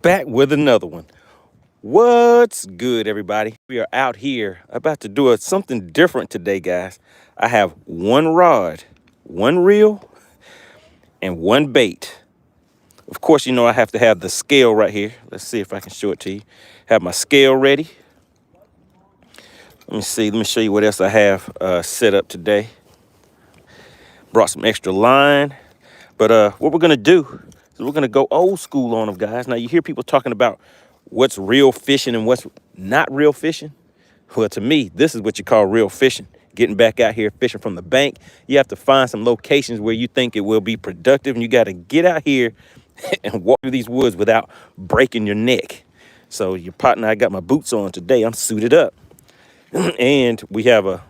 Back with another one. What's good, everybody? We are out here about to do something different today, guys. I have one rod, one reel, and one bait. Of course, you know I have to have the scale right here. Let's see if I can show it to you. Have my scale ready. Let me see. Let me show you what else I have set up today. Brought some extra line. But what we're going to do is we're going to go old school on them, guys. Now, you hear people talking about what's real fishing and what's not real fishing. Well, to me, this is what you call real fishing. Getting back out here fishing from the bank. You have to find some locations where you think it will be productive, and you got to get out here and walk through these woods without breaking your neck. So your partner, I got my boots on today. I'm suited up. And we have a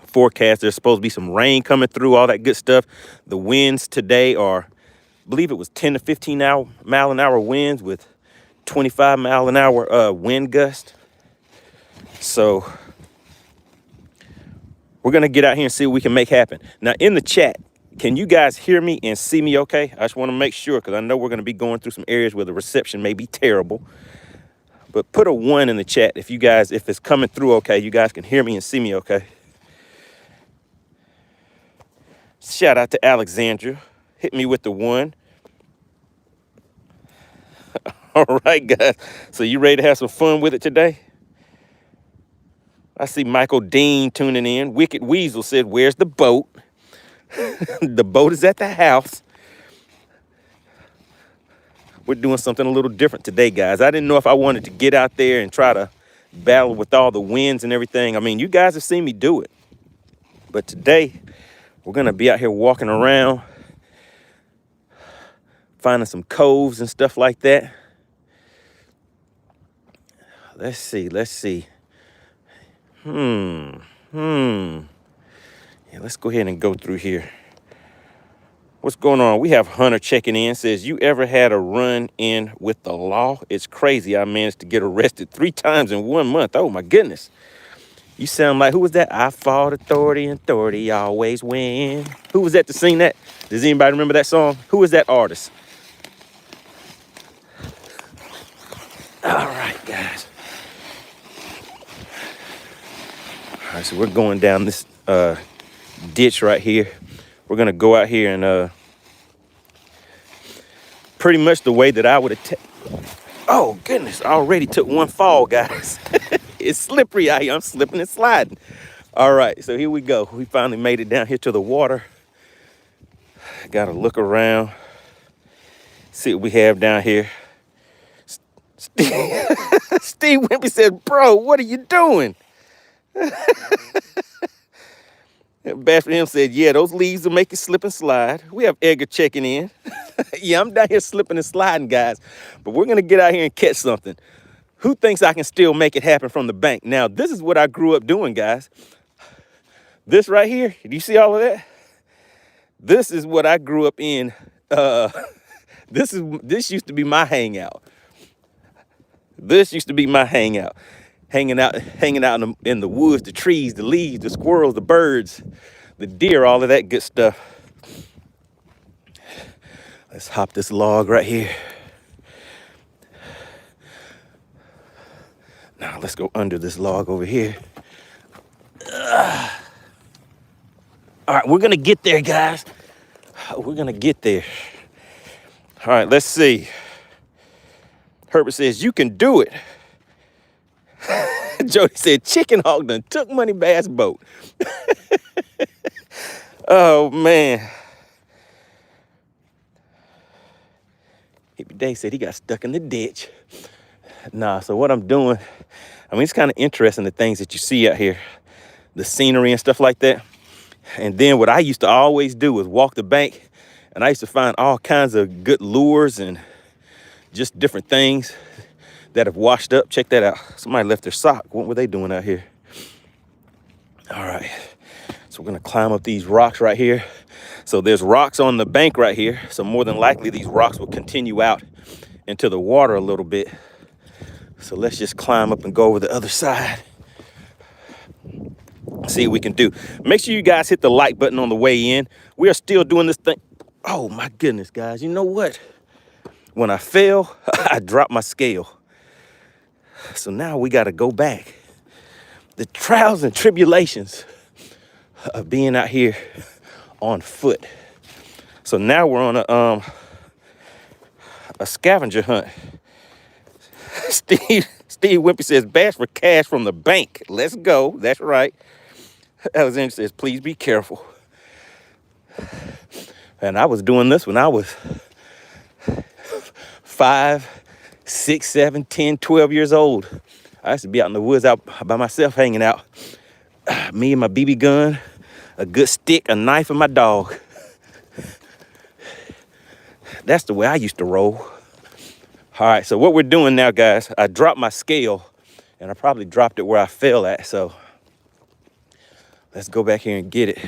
forecast. There's supposed to be some rain coming through, all that good stuff. The winds today are, I believe it was 10 to 15 mile an hour winds with 25 mile an hour wind gust. So we're going to get out here and see what we can make happen. Now, in the chat, can you guys hear me and see me okay? I just want to make sure, because I know we're going to be going through some areas where the reception may be terrible. But put a 1 in the chat if you guys, if it's coming through okay, you guys can hear me and see me okay. Shout out to Alexandra. Hit me with the 1. All right, guys. So you ready to have some fun with it today? I see Michael Dean tuning in. Wicked Weasel said, "Where's the boat?" The boat is at the house. We're doing something a little different today, guys. I didn't know if I wanted to get out there and try to battle with all the winds and everything. I mean, you guys have seen me do it. But today, we're going to be out here walking around, finding some coves and stuff like that. Let's see. Yeah, let's go ahead and go through here. What's going on? We have Hunter checking in. Says, "You ever had a run in with the law? It's crazy. I managed to get arrested 3 times in 1 month. Oh, my goodness. You sound like, who was that? I fought authority and authority always win. Who was that to sing that? Does anybody remember that song? Who is that artist?" All right, guys. All right, so we're going down this ditch right here. We're going to go out here and pretty much the way that I would have oh, goodness. I already took 1 fall, guys. It's slippery out here. I'm slipping and sliding. All right, so here we go. We finally made it down here to the water. Got to look around, see what we have down here. Steve Wimpy said, "Bro, what are you doing?" Bash for him said, "Yeah, those leaves will make you slip and slide." We have Edgar checking in. Yeah, I'm down here slipping and sliding, guys. But we're going to get out here and catch something. Who thinks I can still make it happen from the bank? Now, this is what I grew up doing, guys. This right here, do you see all of that? This is what I grew up in. This used to be my hangout. This used to be my hangout. Hanging out in the woods, the trees, the leaves, the squirrels, the birds, the deer, all of that good stuff. Let's hop this log right here. Now let's go under this log over here. All right, we're gonna get there, guys. We're gonna get there. All right, let's see. Herbert says, "You can do it." Jody said, "Chicken Hawk done took MoneyBass boat." Oh, man. Hippie Day said he got stuck in the ditch. Nah, so what I'm doing, I mean, it's kind of interesting, the things that you see out here, the scenery and stuff like that. And then what I used to always do was walk the bank, and I used to find all kinds of good lures and just different things that have washed up. Check that out. Somebody left their sock. What were they doing out here? All right. So we're going to climb up these rocks right here. So there's rocks on the bank right here. So more than likely these rocks will continue out into the water a little bit. So let's just climb up and go over the other side. See what we can do. Make sure you guys hit the like button on the way in. We are still doing this thing. Oh my goodness, guys. You know what? when I fell, I dropped my scale. So now we got to go back. The trials and tribulations of being out here on foot. So now we're on a scavenger hunt. Steve Wimpy says, bass for cash from the bank. Let's go. That's right. Alexander says, please be careful. And I was doing this when I was 5, 6, 7, 10, 12 years old. I used to be out in the woods out by myself hanging out. Me and my BB gun, a good stick, a knife, and my dog. That's the way I used to roll. All right, so what we're doing now, guys, I dropped my scale, and I probably dropped it where I fell at, so let's go back here and get it.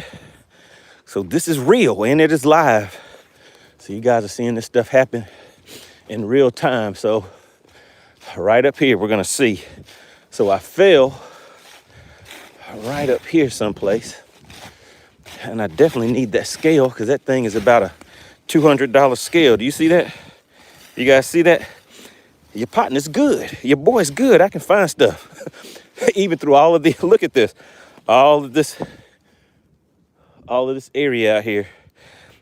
So this is real, and it is live. So you guys are seeing this stuff happen in real time. So right up here, we're gonna see. So I fell right up here someplace, and I definitely need that scale because that thing is about a $200 scale. Do you see that? You guys see that? Your partner's good. Your boy's good. I can find stuff. Even through all of the, look at this, all of this area out here.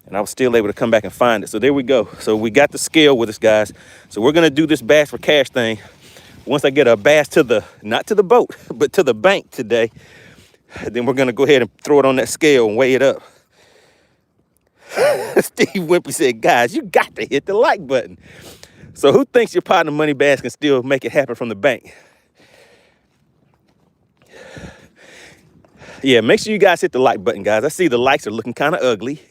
And I was still able to come back and find it. So there we go. So we got the scale with us, guys. So we're gonna do this bass for cash thing. Once I get a bass to the, not to the boat, but to the bank today, then we're gonna go ahead and throw it on that scale and weigh it up. Steve Wimpy said, guys, you got to hit the like button. So who thinks your partner MoneyBass can still make it happen from the bank? Yeah, make sure you guys hit the like button, guys. I see the likes are looking kind of ugly.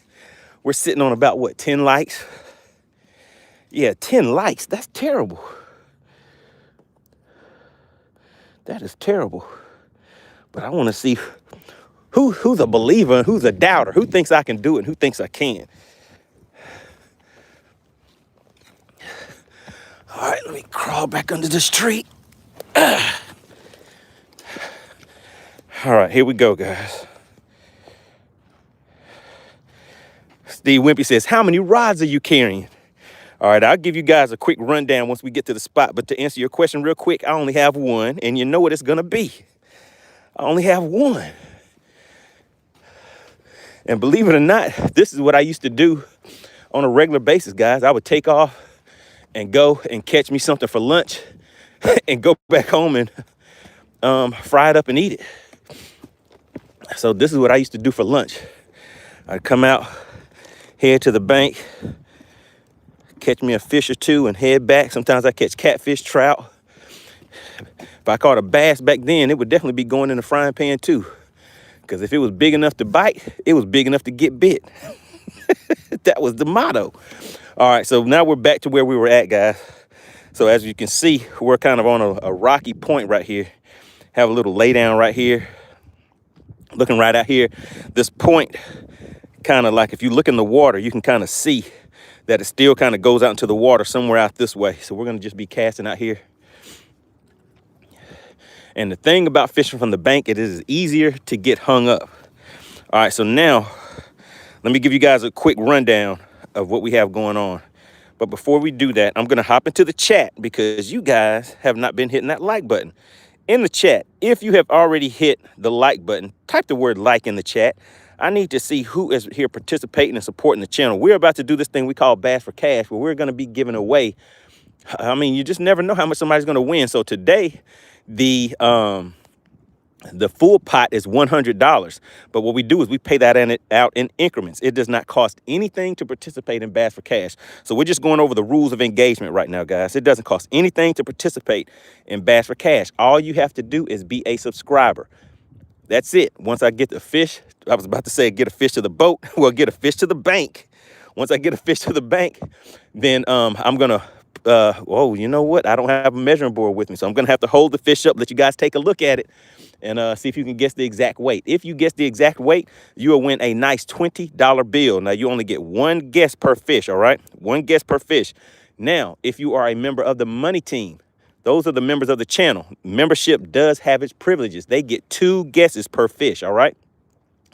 We're sitting on about, what, 10 likes? Yeah, 10 likes. That's terrible. That is terrible. But I want to see who's a believer and who's a doubter. Who thinks I can do it and who thinks I can? All right, let me crawl back under this tree. All right, here we go, guys. Steve Wimpy says, how many rods are you carrying? All right, I'll give you guys a quick rundown once we get to the spot. But to answer your question real quick, I only have one, and you know what it's going to be. I only have one. And believe it or not, this is what I used to do on a regular basis, guys. I would take off and go and catch me something for lunch and go back home and fry it up and eat it. So this is what I used to do for lunch. I'd come out, head to the bank, catch me a fish or two and head back. Sometimes I catch catfish, trout. If I caught a bass back then, it would definitely be going in the frying pan too. Because if it was big enough to bite, it was big enough to get bit. That was the motto. All right, so now we're back to where we were at, guys. So as you can see, we're kind of on a rocky point right here. Have a little lay down right here. Looking right out here. This point, kind of like if you look in the water, you can kind of see that it still kind of goes out into the water somewhere out this way. So we're going to just be casting out here. And the thing about fishing from the bank, it is easier to get hung up. All right, so now let me give you guys a quick rundown of what we have going on. But before we do that, I'm going to hop into the chat because you guys have not been hitting that like button. In the chat, if you have already hit the like button, type the word like in the chat. I need to see who is here participating and supporting the channel. We're about to do this thing we call Bass for Cash, where we're going to be giving away. I mean, you just never know how much somebody's going to win. So today, the full pot is $100. But what we do is we pay that out in increments. It does not cost anything to participate in Bass for Cash. So we're just going over the rules of engagement right now, guys. It doesn't cost anything to participate in Bass for Cash. All you have to do is be a subscriber. That's it. Once I get the fish, I was about to say get a fish to the boat. Well, get a fish to the bank. Once I get a fish to the bank, then I'm going to, oh, you know what? I don't have a measuring board with me. So I'm going to have to hold the fish up, let you guys take a look at it and see if you can guess the exact weight. If you guess the exact weight, you will win a nice $20 bill. Now, you only get one guess per fish, all right? One guess per fish. Now, if you are a member of the Money Team, those are the members of the channel. Membership does have its privileges. They get 2 guesses per fish, all right?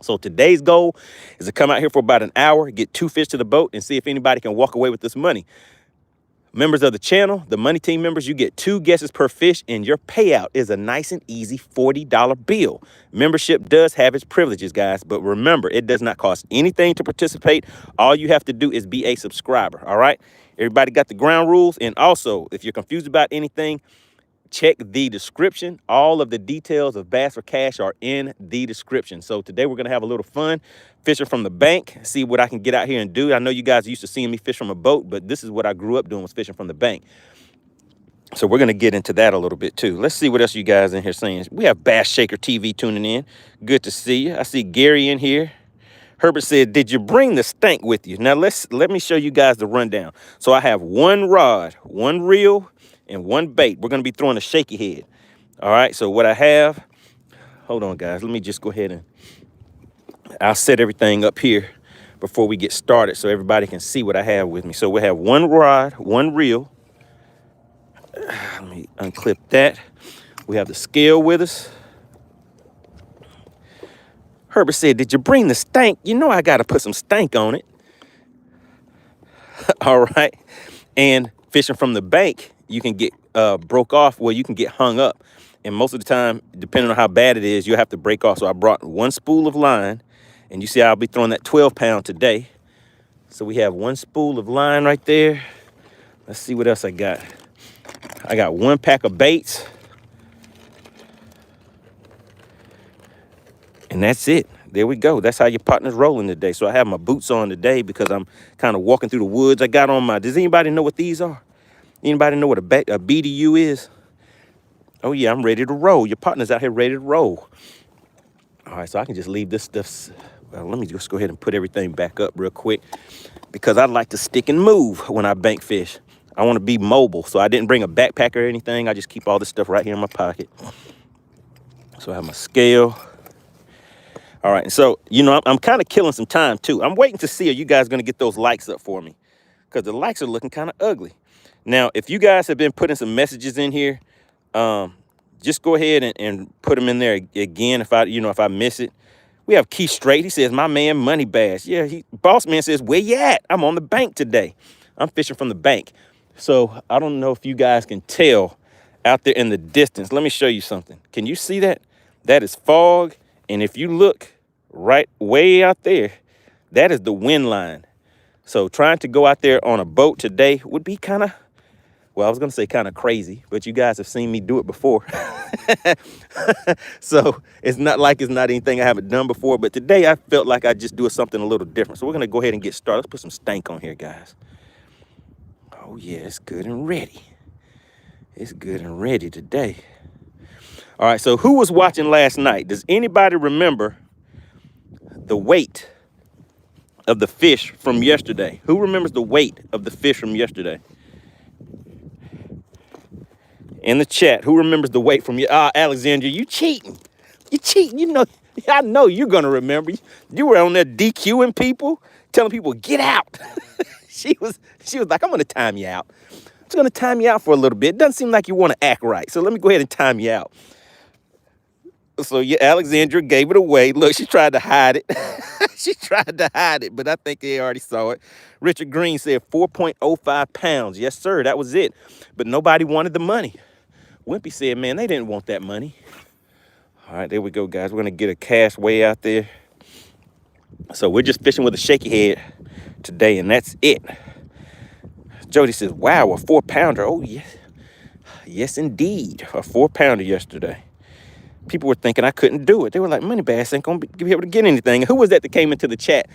So today's goal is to come out here for about an hour, get 2 fish to the boat, and see if anybody can walk away with this money. Members of the channel, the Money Team members, you get 2 guesses per fish, and your payout is a nice and easy $40 bill. Membership does have its privileges, guys, but remember, it does not cost anything to participate. All you have to do is be a subscriber, all right? Everybody got the ground rules, and also, if you're confused about anything, check the description. All of the details of Bass for Cash are in the description. So today we're going to have a little fun fishing from the bank, see what I can get out here and do. I know you guys are used to seeing me fish from a boat, but this is what I grew up doing, was fishing from the bank. So we're going to get into that a little bit too. Let's see what else you guys in here saying. We have Bass Shaker TV tuning in. Good to see you. I see Gary in here. Herbert said, did you bring the stank with you? Now let me show you guys the rundown. So I have 1 rod, 1 reel, and 1 bait. We're going to be throwing a shaky head. All right, so what I have, hold on, guys. Let me just go ahead and I'll set everything up here before we get started so everybody can see what I have with me. So we have 1 rod, 1 reel. Let me unclip that. We have the scale with us. Herbert said, did you bring the stank? You know I got to put some stank on it. All right. And fishing from the bank, you can get broke off, well, you can get hung up. And most of the time, depending on how bad it is, you'll have to break off. So I brought 1 spool of line, and you see I'll be throwing that 12-pound today. So we have 1 spool of line right there. Let's see what else I got. I got 1 pack of baits. And that's it. There we go. That's how your partner's rolling today. So I have my boots on today because I'm kind of walking through the woods. I got on my, does anybody know what these are? Anybody know what a BDU is? Oh, yeah, I'm ready to roll. Your partner's out here ready to roll. All right, so I can just leave this stuff. Well, let me just go ahead and put everything back up real quick because I like to stick and move when I bank fish. I want to be mobile, so I didn't bring a backpack or anything. I just keep all this stuff right here in my pocket. So I have my scale. All right, so, you know, I'm kind of killing some time, too. I'm waiting to see, are you guys going to get those likes up for me? Because the likes are looking kind of ugly. Now, if you guys have been putting some messages in here, just go ahead and put them in there again if I miss it. We have Keith Straight. He says, my man, MoneyBass. Yeah, Boss Man says, where you at? I'm on the bank today. I'm fishing from the bank. So I don't know if you guys can tell out there in the distance. Let me show you something. Can you see that? That is fog. And if you look right way out there, that is the wind line. So trying to go out there on a boat today would be kind of, well, I was going to say kind of crazy, but you guys have seen me do it before. So it's not like it's not anything I haven't done before, but today I felt like I'd just do something a little different. So we're going to go ahead and get started. Let's put some stank on here, guys. Oh, yeah, it's good and ready. It's good and ready today. All right, so who was watching last night? Does anybody remember the weight of the fish from yesterday? Who remembers the weight of the fish from yesterday? In the chat, who remembers the weight from Alexandria, you cheating. You cheating. You know, I know you're going to remember. You were on there DQing people, telling people, get out. She was like, I'm going to time you out. I'm just going to time you out for a little bit. It doesn't seem like you want to act right. So let me go ahead and time you out. So yeah, Alexandra gave it away. Look, she tried to hide it. She tried to hide it, but I think they already saw it. Richard Green said 4.05 pounds. Yes, sir, that was it. But nobody wanted the money. Wimpy said, man, they didn't want that money. All right, there we go, guys. We're going to get a cast way out there. So we're just fishing with a shaky head today, and that's it. Jody says, wow, a 4-pounder. Oh, yes. Yes, indeed. A 4-pounder yesterday. People were thinking I couldn't do it. They were like, MoneyBass ain't going to be able to get anything. Who was that came into the chat?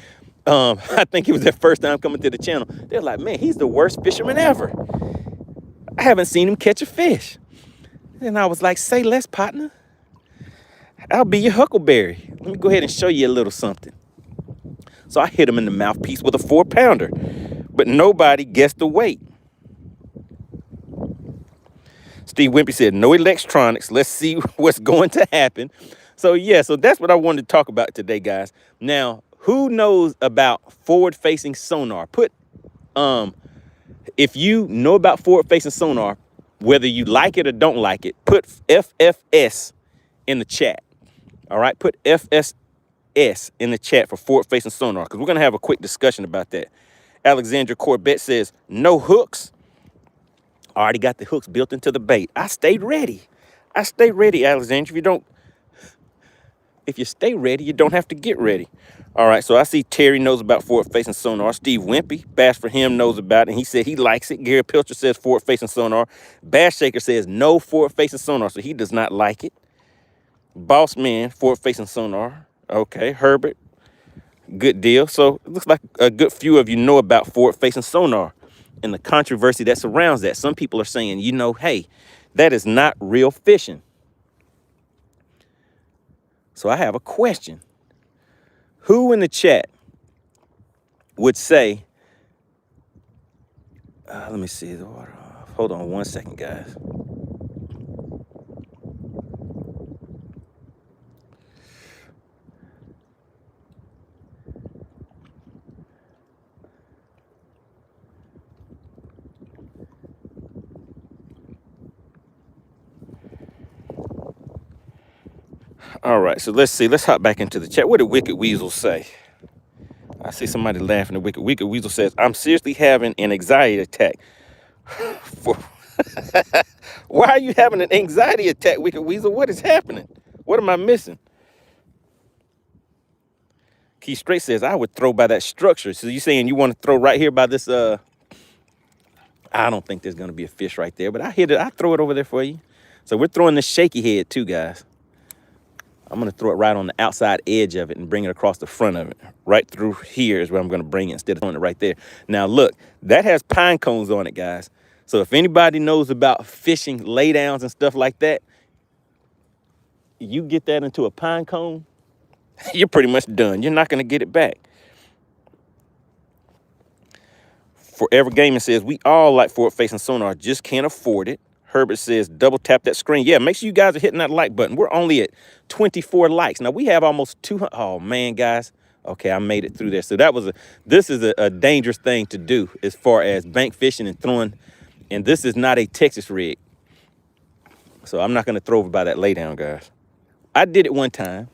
I think it was their first time coming to the channel. They're like, man, he's the worst fisherman ever. I haven't seen him catch a fish. And I was like, say less, partner. I'll be your huckleberry. Let me go ahead and show you a little something. So I hit him in the mouthpiece with a 4-pounder, but nobody guessed the weight. Steve Wimpy said, no electronics. Let's see what's going to happen. So yeah, so that's what I wanted to talk about today, guys. Now, who knows about forward-facing sonar? If you know about forward-facing sonar, whether you like it or don't like it, put FFS in the chat. All right, put FSS in the chat for forward-facing sonar, because we're going to have a quick discussion about that. Alexandra Corbett says, no hooks. I already got the hooks built into the bait. I stayed ready. I stay ready, Alexandra. If you stay ready, you don't have to get ready. All right, so I see Terry knows about forward-facing sonar. Steve Wimpy, Bass for Him, knows about it, and he said he likes it. Gary Pilcher says forward-facing sonar. Bass Shaker says no forward-facing sonar, so he does not like it. Boss Man, forward-facing sonar. Okay, Herbert, good deal. So it looks like a good few of you know about forward-facing sonar and the controversy that surrounds that. Some people are saying, you know, hey, that is not real fishing. So I have a question. Who in the chat would say, let me see the water off. Hold on 1 second, guys. All right, so let's see. Let's hop back into the chat. What did Wicked Weasel say? I see somebody laughing at Wicked. Wicked Weasel says, I'm seriously having an anxiety attack. For Why are you having an anxiety attack, Wicked Weasel? What is happening? What am I missing? Key Straight says, I would throw by that structure. So you saying you want to throw right here by this, I don't think there's going to be a fish right there, but I hit it. I throw it over there for you. So we're throwing the shaky head too, guys. I'm going to throw it right on the outside edge of it and bring it across the front of it. Right through here is where I'm going to bring it instead of throwing it right there. Now, look, that has pine cones on it, guys. So if anybody knows about fishing laydowns and stuff like that, you get that into a pine cone, you're pretty much done. You're not going to get it back. Forever Gaming says, we all like forward-facing sonar, just can't afford it. Herbert says, double tap that screen. Yeah, make sure you guys are hitting that like button. We're only at 24 likes. Now, we have almost 200. Oh, man, guys. Okay, I made it through there. So this is a dangerous thing to do as far as bank fishing and throwing. And this is not a Texas rig. So I'm not going to throw over by that laydown, guys. I did it one time.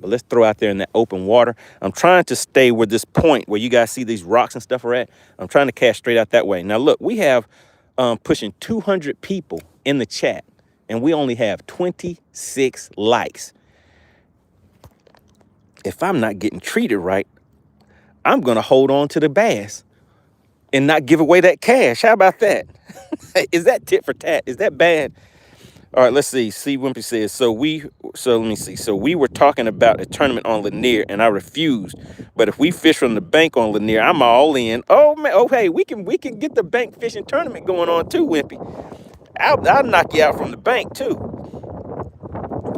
But let's throw out there in that open water. I'm trying to stay where this point where you guys see these rocks and stuff are at. I'm trying to cast straight out that way. Now, look, we have pushing 200 people in the chat, and we only have 26 likes. If I'm not getting treated right, I'm going to hold on to the bass and not give away that cash. How about that? Is that tit for tat? Is that bad? All right, let's see. C. Wimpy says, so let me see. So we were talking about a tournament on Lanier, and I refused. But if we fish from the bank on Lanier, I'm all in. Oh man, oh hey, we can get the bank fishing tournament going on too, Wimpy. I'll knock you out from the bank too.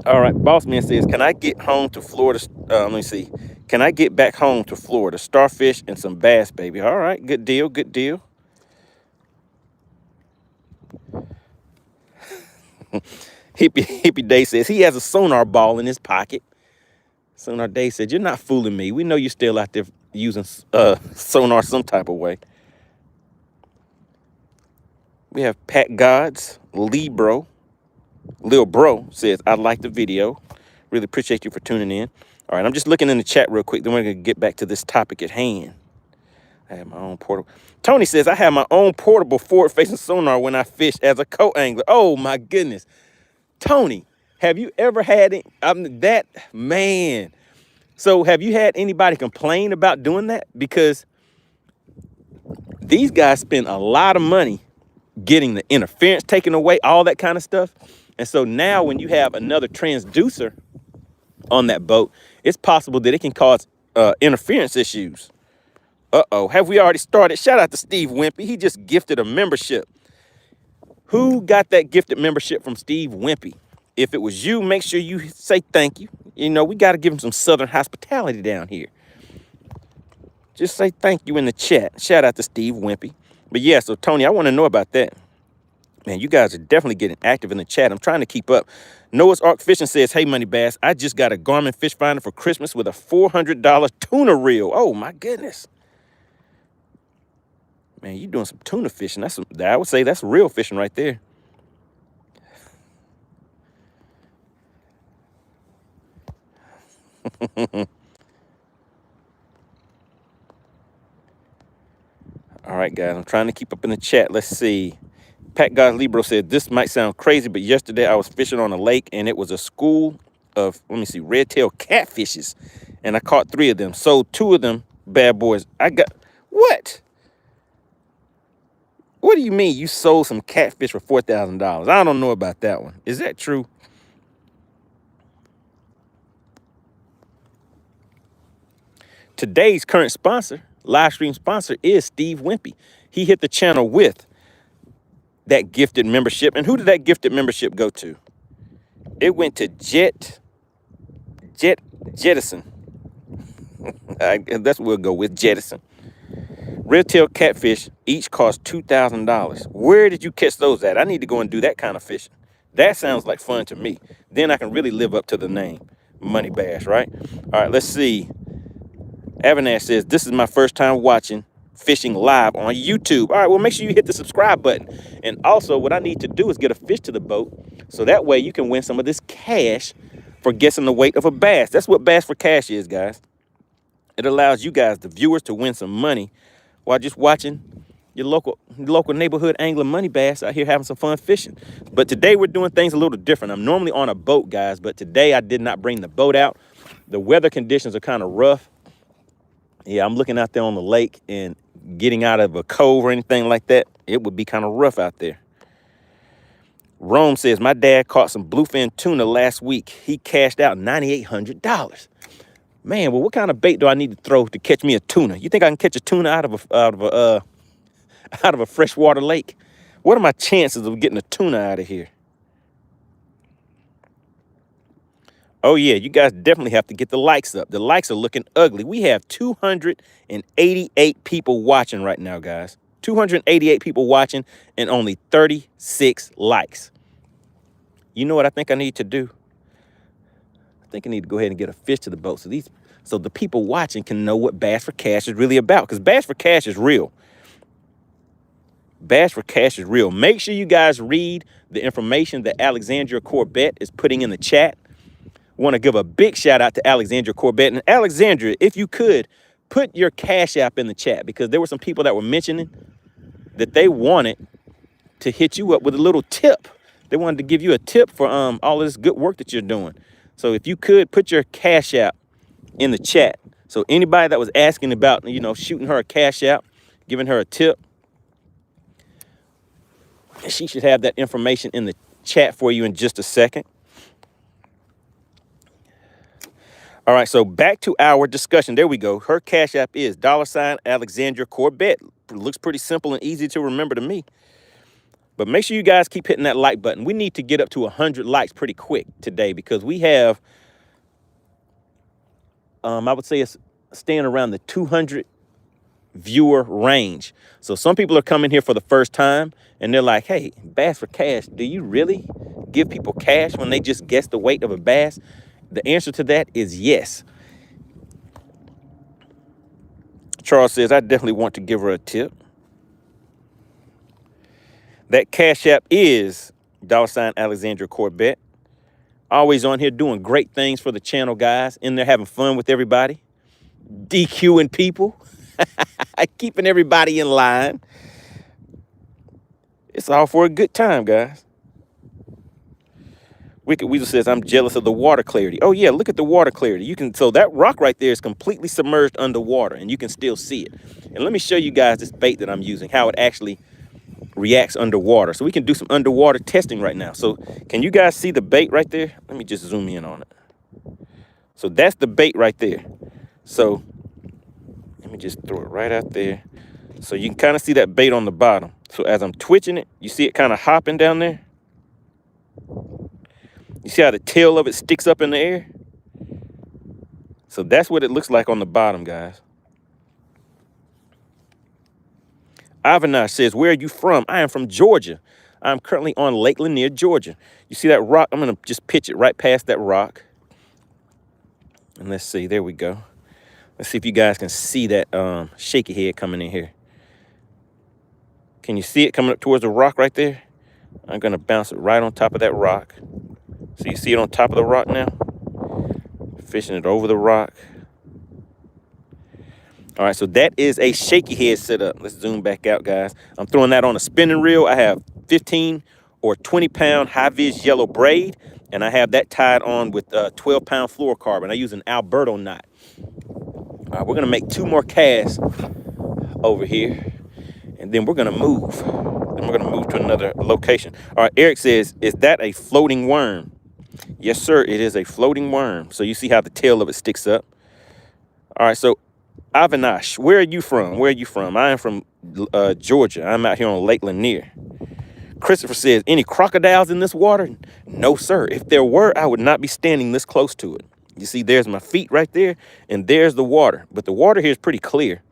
All right, Boss Man says, can I get home to Florida? Let me see. Can I get back home to Florida? Starfish and some bass, baby. All right, good deal, good deal. Hippie Day says he has a sonar ball in his pocket. Sonar Day said, you're not fooling me. We know you're still out there using sonar some type of way. We have Pat Gods, Lil Bro says, I like the video. Really appreciate you for tuning in. All right, I'm just looking in the chat real quick. Then we're going to get back to this topic at hand. I have my own portable. Tony says, I have my own portable forward-facing sonar when I fish as a co-angler. Oh, my goodness. Tony, have you ever had it? That, man. So have you had anybody complain about doing that? Because these guys spend a lot of money getting the interference taken away, all that kind of stuff. And so now when you have another transducer on that boat, it's possible that it can cause interference issues. Uh-oh, have we already started? Shout out to Steve Wimpy. He just gifted a membership. Who got that gifted membership from Steve Wimpy? If it was you, make sure you say thank you. You know, we got to give him some Southern hospitality down here. Just say thank you in the chat. Shout out to Steve Wimpy. But yeah, so Tony, I want to know about that. Man, you guys are definitely getting active in the chat. I'm trying to keep up. Noah's Ark Fishing says, hey, MoneyBass, I just got a Garmin fish finder for Christmas with a $400 tuna reel. Oh, my goodness. Man, you doing some tuna fishing. I would say that's real fishing right there. All right, guys, I'm trying to keep up in the chat. Let's see. Pat God Libro said, this might sound crazy, but yesterday I was fishing on a lake and it was a school of, let me see, red-tailed catfishes. And I caught 3 of them. Sold 2 of them bad boys. I got, what? What do you mean you sold some catfish for $4,000? I don't know about that one. Is that true? Today's current sponsor, live stream sponsor, is Steve Wimpy. He hit the channel with that gifted membership. And who did that gifted membership go to? It went to Jettison. That's what we'll go with, Jettison. Red-tailed catfish each cost $2,000. Where did you catch those at? I need to go and do that kind of fishing. That sounds like fun to me. Then I can really live up to the name, MoneyBass, right? All right, let's see. Avanash says, this is my first time watching fishing live on YouTube. All right, well, make sure you hit the subscribe button. And also, what I need to do is get a fish to the boat so that way you can win some of this cash for guessing the weight of a bass. That's what Bass for Cash is, guys. It allows you guys, the viewers, to win some money while just watching your local neighborhood angler money bass out here having some fun fishing. But today we're doing things a little different. I'm normally on a boat, guys, but today I did not bring the boat out. The weather conditions are kind of rough. Yeah, I'm looking out there on the lake, and getting out of a cove or anything like that, it would be kind of rough out there. Rome says, my dad caught some bluefin tuna last week. He cashed out $9,800. Man, well, what kind of bait do I need to throw to catch me a tuna? You think I can catch a tuna out of a freshwater lake? What are my chances of getting a tuna out of here? Oh, yeah, you guys definitely have to get the likes up. The likes are looking ugly. We have 288 people watching right now, guys. 288 people watching and only 36 likes. You know what I think I need to do? I think I need to go ahead and get a fish to the boat so the people watching can know what Bass for Cash is really about, because Bass for Cash is real. Bass for Cash is real. Make sure you guys read the information that Alexandria Corbett is putting in the chat. Want to give a big shout out to Alexandria Corbett. And Alexandria, if you could, put your Cash App in the chat, because there were some people that were mentioning that they wanted to hit you up with a little tip. They wanted to give you a tip for all of this good work that you're doing. So if you could, put your Cash App in the chat. So anybody that was asking about, shooting her a Cash App, giving her a tip, she should have that information in the chat for you in just a second. All right, so back to our discussion. There we go. Her Cash App is $Alexandria Corbett. Looks pretty simple and easy to remember to me. But make sure you guys keep hitting that like button. We need to get up to 100 likes pretty quick today, because we have, I would say it's staying around the 200 viewer range. So some people are coming here for the first time and they're like, hey, Bass for Cash, do you really give people cash when they just guess the weight of a bass? The answer to that is yes. Charles says, I definitely want to give her a tip. That Cash App is $Alexandria Corbett. Always on here doing great things for the channel, guys. In there having fun with everybody. DQing people. Keeping everybody in line. It's all for a good time, guys. Wicked Weasel says, I'm jealous of the water clarity. Oh, yeah, look at the water clarity. So that rock right there is completely submerged underwater, and you can still see it. And let me show you guys this bait that I'm using, how it actually reacts underwater. So we can do some underwater testing right now. So can you guys see the bait right there? Let me just zoom in on it. So that's the bait right there. So let me just throw it right out there. So you can kind of see that bait on the bottom. So as I'm twitching it, you see it kind of hopping down there? You see how the tail of it sticks up in the air? So that's what it looks like on the bottom, guys. Avanash says, where are you from? I am from Georgia. I'm currently on Lake Lanier, Georgia. You see that rock? I'm going to just pitch it right past that rock. And let's see. There we go. Let's see if you guys can see that shaky head coming in here. Can you see it coming up towards the rock right there? I'm going to bounce it right on top of that rock. So you see it on top of the rock now? Fishing it over the rock. All right, so that is a shaky head setup. Let's zoom back out, guys. I'm throwing that on a spinning reel. I have 15 or 20-pound high-vis yellow braid, and I have that tied on with 12-pound fluorocarbon. I use an Alberto knot. All right, we're gonna make 2 more casts over here, and then we're gonna move. Then we're gonna move to another location. All right, Eric says, is that a floating worm? Yes, sir, it is a floating worm. So you see how the tail of it sticks up. All right, so Avinash, where are you from? Where are you from? I am from Georgia. I'm out here on Lake Lanier. Christopher says, any crocodiles in this water? No, sir. If there were, I would not be standing this close to it. You see, there's my feet right there, and there's the water. But the water here is pretty clear.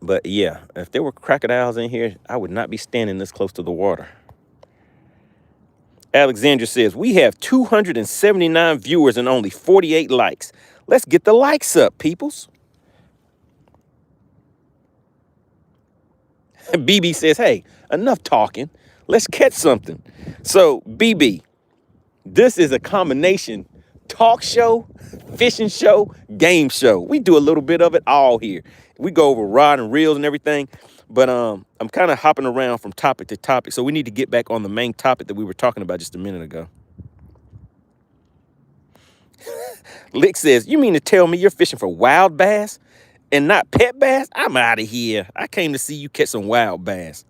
But yeah, if there were crocodiles in here, I would not be standing this close to the water. Alexandra says, we have 279 viewers and only 48 likes. Let's get the likes up, peoples. BB says, hey, enough talking. Let's catch something. So, BB, this is a combination talk show, fishing show, game show. We do a little bit of it all here. We go over rod and reels and everything. But I'm kind of hopping around from topic to topic. So we need to get back on the main topic that we were talking about just a minute ago. Lick says, you mean to tell me you're fishing for wild bass and not pet bass? I'm out of here. I came to see you catch some wild bass.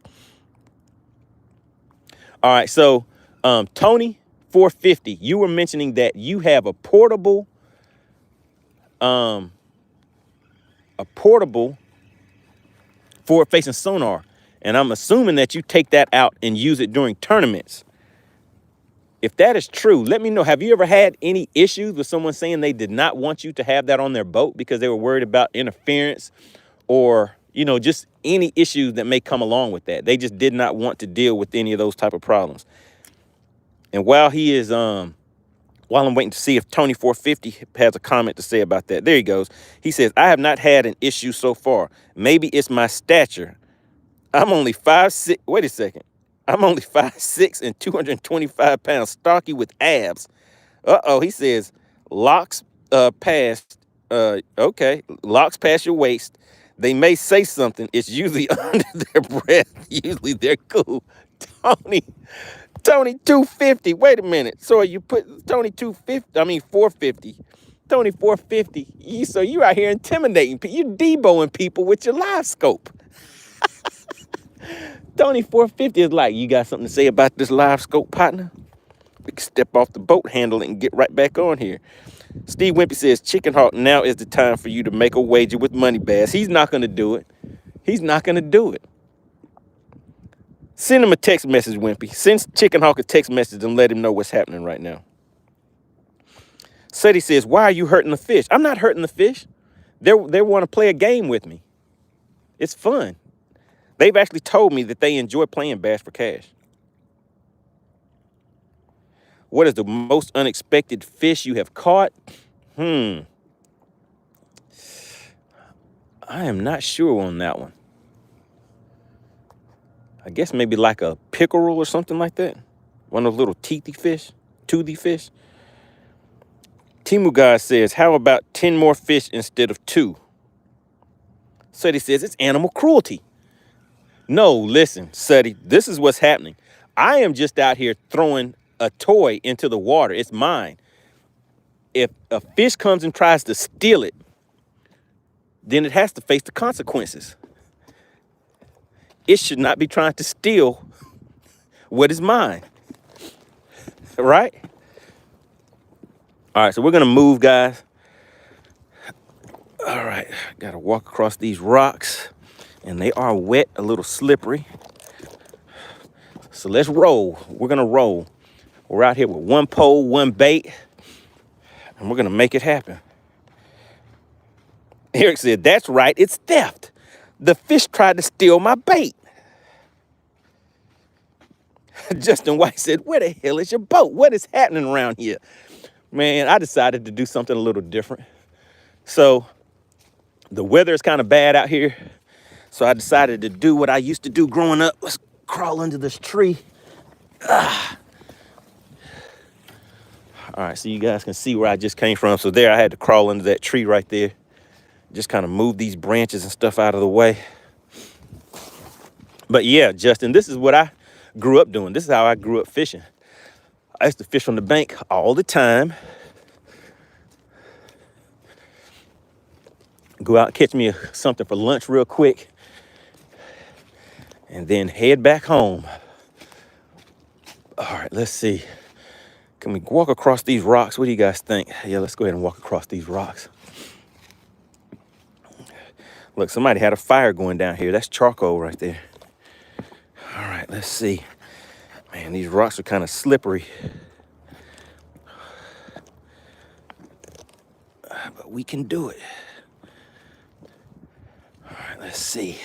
All right, so Tony 450, you were mentioning that you have a portable forward-facing sonar, and I'm assuming that you take that out and use it during tournaments. If that is true, let me know. Have you ever had any issues with someone saying they did not want you to have that on their boat because they were worried about interference or, you know, just any issues that may come along with that? They just did not want to deal with any of those type of problems. And while he is, while I'm waiting to see if Tony 450 has a comment to say about that, there he goes. He says, I have not had an issue so far. Maybe it's my stature. I'm only 5'6". Wait a second. I'm only 5'6" and 225 pounds, stocky with abs. Uh-oh, he says, locks past, okay, locks past your waist. They may say something. It's usually under their breath. Usually they're cool. Tony 250. Wait a minute. So you put Tony 250, I mean 450. Tony 450. So you out here intimidating people. You deboing people with your live scope. Tony 450 is like, you got something to say about this live scope, partner? We can step off the boat, handle it, and get right back on here. Steve Wimpy says, Chicken Hawk, now is the time for you to make a wager with MoneyBass. He's not going to do it. He's not going to do it. Send him a text message, Wimpy. Send Chicken Hawk a text message and let him know what's happening right now. Seti says, why are you hurting the fish? I'm not hurting the fish. They want to play a game with me. It's fun. They've actually told me that they enjoy playing Bass for Cash. What is the most unexpected fish you have caught? I am not sure on that one. I guess maybe like a pickerel or something like that. One of those little toothy fish. Timu Guy says, how about 10 more fish instead of 2? Seti says, it's animal cruelty. No, listen, Seti, this is what's happening. I am just out here throwing a toy into the water. It's mine. If a fish comes and tries to steal it, then it has to face the consequences. It should not be trying to steal what is mine. Right? All right, so we're going to move, guys. All right, got to walk across these rocks, and they are wet, a little slippery. So let's roll. We're going to roll. We're out here with one pole, one bait, and we're going to make it happen. Eric said, that's right, it's theft. The fish tried to steal my bait. Justin White said, where the hell is your boat? What is happening around here? Man, I decided to do something a little different. So the weather is kind of bad out here. So I decided to do what I used to do growing up. Let's crawl under this tree. All right, so you guys can see where I just came from. So there, I had to crawl under that tree right there. Just kind of move these branches and stuff out of the way. But yeah, Justin, this is what I grew up doing. This is how I grew up fishing. I used to fish on the bank all the time. Go out, catch me something for lunch real quick, and then head back home. All right, let's see. Can we walk across these rocks? What do you guys think? Yeah, let's go ahead and walk across these rocks. Look, somebody had a fire going down here. That's charcoal right there. All right, let's see. Man, these rocks are kind of slippery. But we can do it. All right, let's see.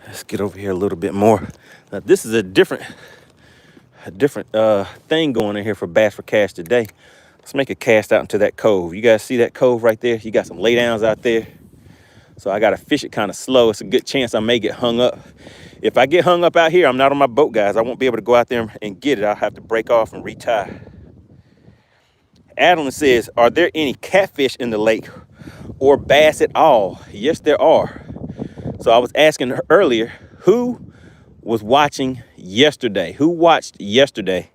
Let's get over here a little bit more. Now, this is a different thing going in here for Bass for Cash today. Let's make a cast out into that cove. You guys see that cove right there? You got some laydowns out there. So I got to fish it kind of slow. It's a good chance I may get hung up. If I get hung up out here, I'm not on my boat, guys. I won't be able to go out there and get it. I'll have to break off and retie. Adeline says, are there any catfish in the lake or bass at all? Yes, there are. So I was asking her earlier, who was watching yesterday? Who watched yesterday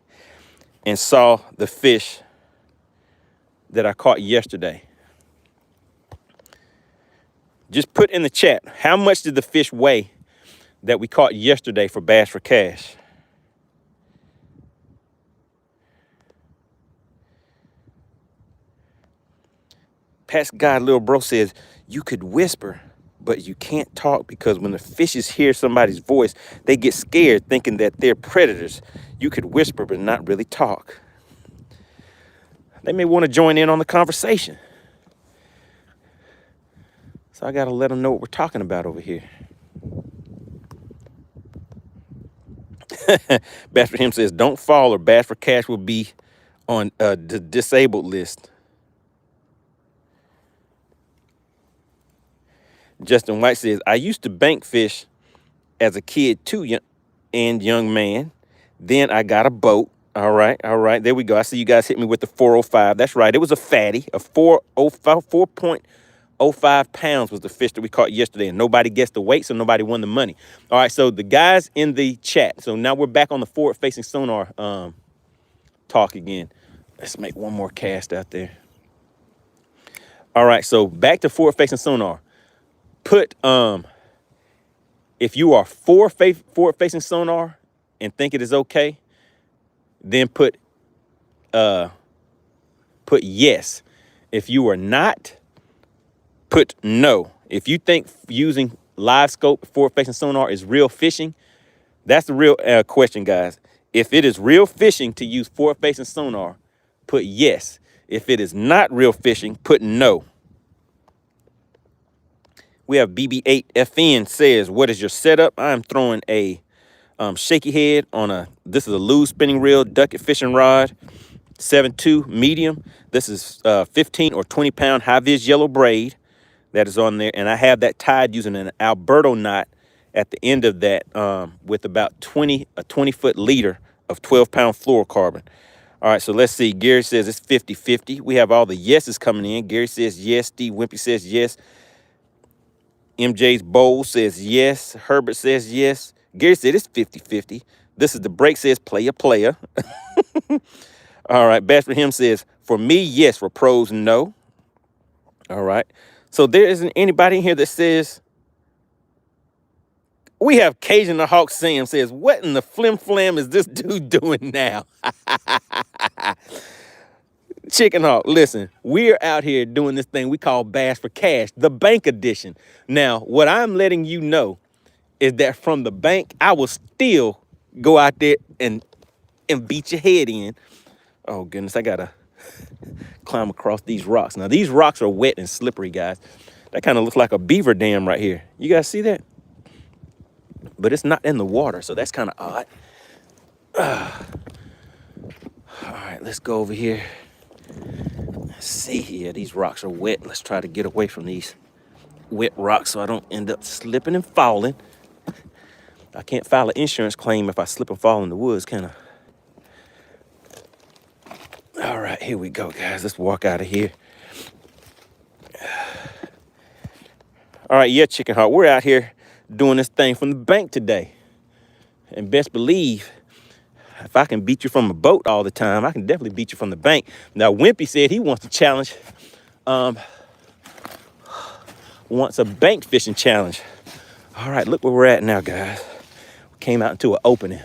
and saw the fish that I caught yesterday? Just put in the chat, how much did the fish weigh that we caught yesterday for Bass for Cash? Pat's guy, little bro, says, you could whisper, but you can't talk because when the fishes hear somebody's voice, they get scared thinking that they're predators. You could whisper, but not really talk. They may want to join in on the conversation. So I got to let them know what we're talking about over here. Bass for Him says, don't fall or Bass for Cash will be on the disabled list. Justin White says, I used to bank fish as a kid too, and young man. Then I got a boat. All right. There we go. I see you guys hit me with the 405. That's right. It was a fatty, a 4.05 pounds was the fish that we caught yesterday, and nobody guessed the weight, so nobody won the money. All right, so the guys in the chat. So now we're back on the forward-facing sonar talk again. Let's make one more cast out there. All right, so back to forward-facing sonar. Put if you are forward-facing sonar and think it is okay, then put yes. If you are not, put no. If you think using live scope forward-facing sonar is real fishing, that's the real question, guys. If it is real fishing to use forward-facing sonar, put yes. If it is not real fishing, put no. We have BB8FN says, what is your setup? I'm throwing a shaky head on this is a Lew's spinning reel, ducket fishing rod, 7.2 medium. This is 15 or 20 pound high vis yellow braid that is on there. And I have that tied using an Alberto knot at the end of that with about a 20-foot leader of 12-pound fluorocarbon. All right, so let's see. Gary says it's 50-50. We have all the yeses coming in. Gary says yes. Steve Wimpy says yes. MJ's Bowl says yes. Herbert says yes. Gary said it's 50-50. This is the break says player. All right, Bass for Him says, for me, yes. For pros, no. All right. So there isn't anybody in here that says, we have Cajun the Hawk Sam says, what in the flim is this dude doing now? Chicken Hawk, listen, we're out here doing this thing we call Bass for Cash, the bank edition. Now, what I'm letting you know is that from the bank, I will still go out there and beat your head in. Oh, goodness, I got to climb across these rocks. Now, these rocks are wet and slippery, guys. That kind of looks like a beaver dam right here. You guys see that? But it's not in the water, so that's kind of odd. All right, let's go over here. Let's see here. These rocks are wet. Let's try to get away from these wet rocks so I don't end up slipping and falling. I can't file an insurance claim if I slip and fall in the woods, can I? All right, here we go, guys. Let's walk out of here. All right, yeah, Chicken Hawk, we're out here doing this thing from the bank today. And best believe, if I can beat you from a boat all the time, I can definitely beat you from the bank. Now, Wimpy said he wants to challenge, wants a bank fishing challenge. All right, look where we're at now, guys. We came out into an opening.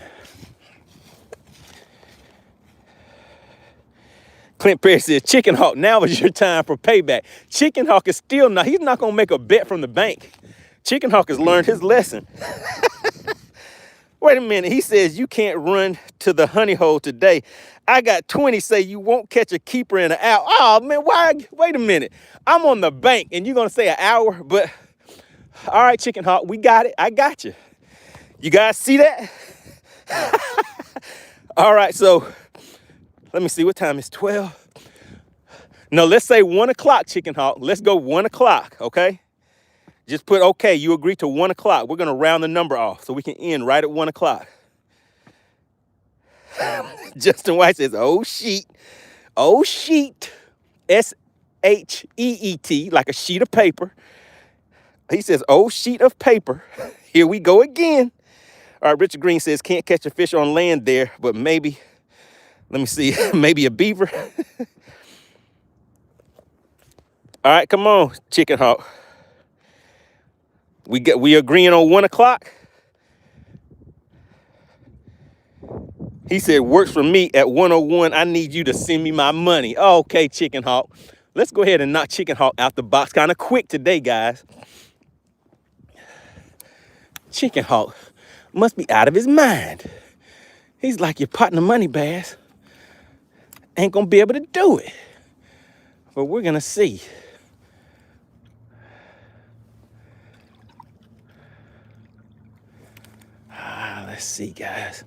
Clint Perry says, Chicken Hawk, now is your time for payback. Chicken Hawk is still not, he's not gonna make a bet from the bank. Chicken Hawk has learned his lesson. Wait a minute, he says you can't run to the honey hole today. I got 20 say you won't catch a keeper in an hour. Oh man, why? Wait a minute. I'm on the bank and you're gonna say an hour, but all right, Chicken Hawk, we got it. I got you. You guys see that? All right, so let me see, what time is 12? No, let's say 1 o'clock, Chicken Hawk. Let's go 1 o'clock, okay? Just put, okay, you agree to 1 o'clock. We're gonna round the number off so we can end right at 1 o'clock. Justin White says, oh sheet, S-H-E-E-T, like a sheet of paper. He says, oh sheet of paper. Here we go again. All right, Richard Green says, can't catch a fish on land there, but maybe, let me see, maybe a beaver. All right, come on, Chicken Hawk. We agreeing on 1 o'clock? He said, works for me at 101. I need you to send me my money. Okay, Chicken Hawk. Let's go ahead and knock Chicken Hawk out the box kind of quick today, guys. Chicken Hawk must be out of his mind. He's like your partner MoneyBass. Ain't gonna be able to do it. But we're gonna see. Let's see, guys.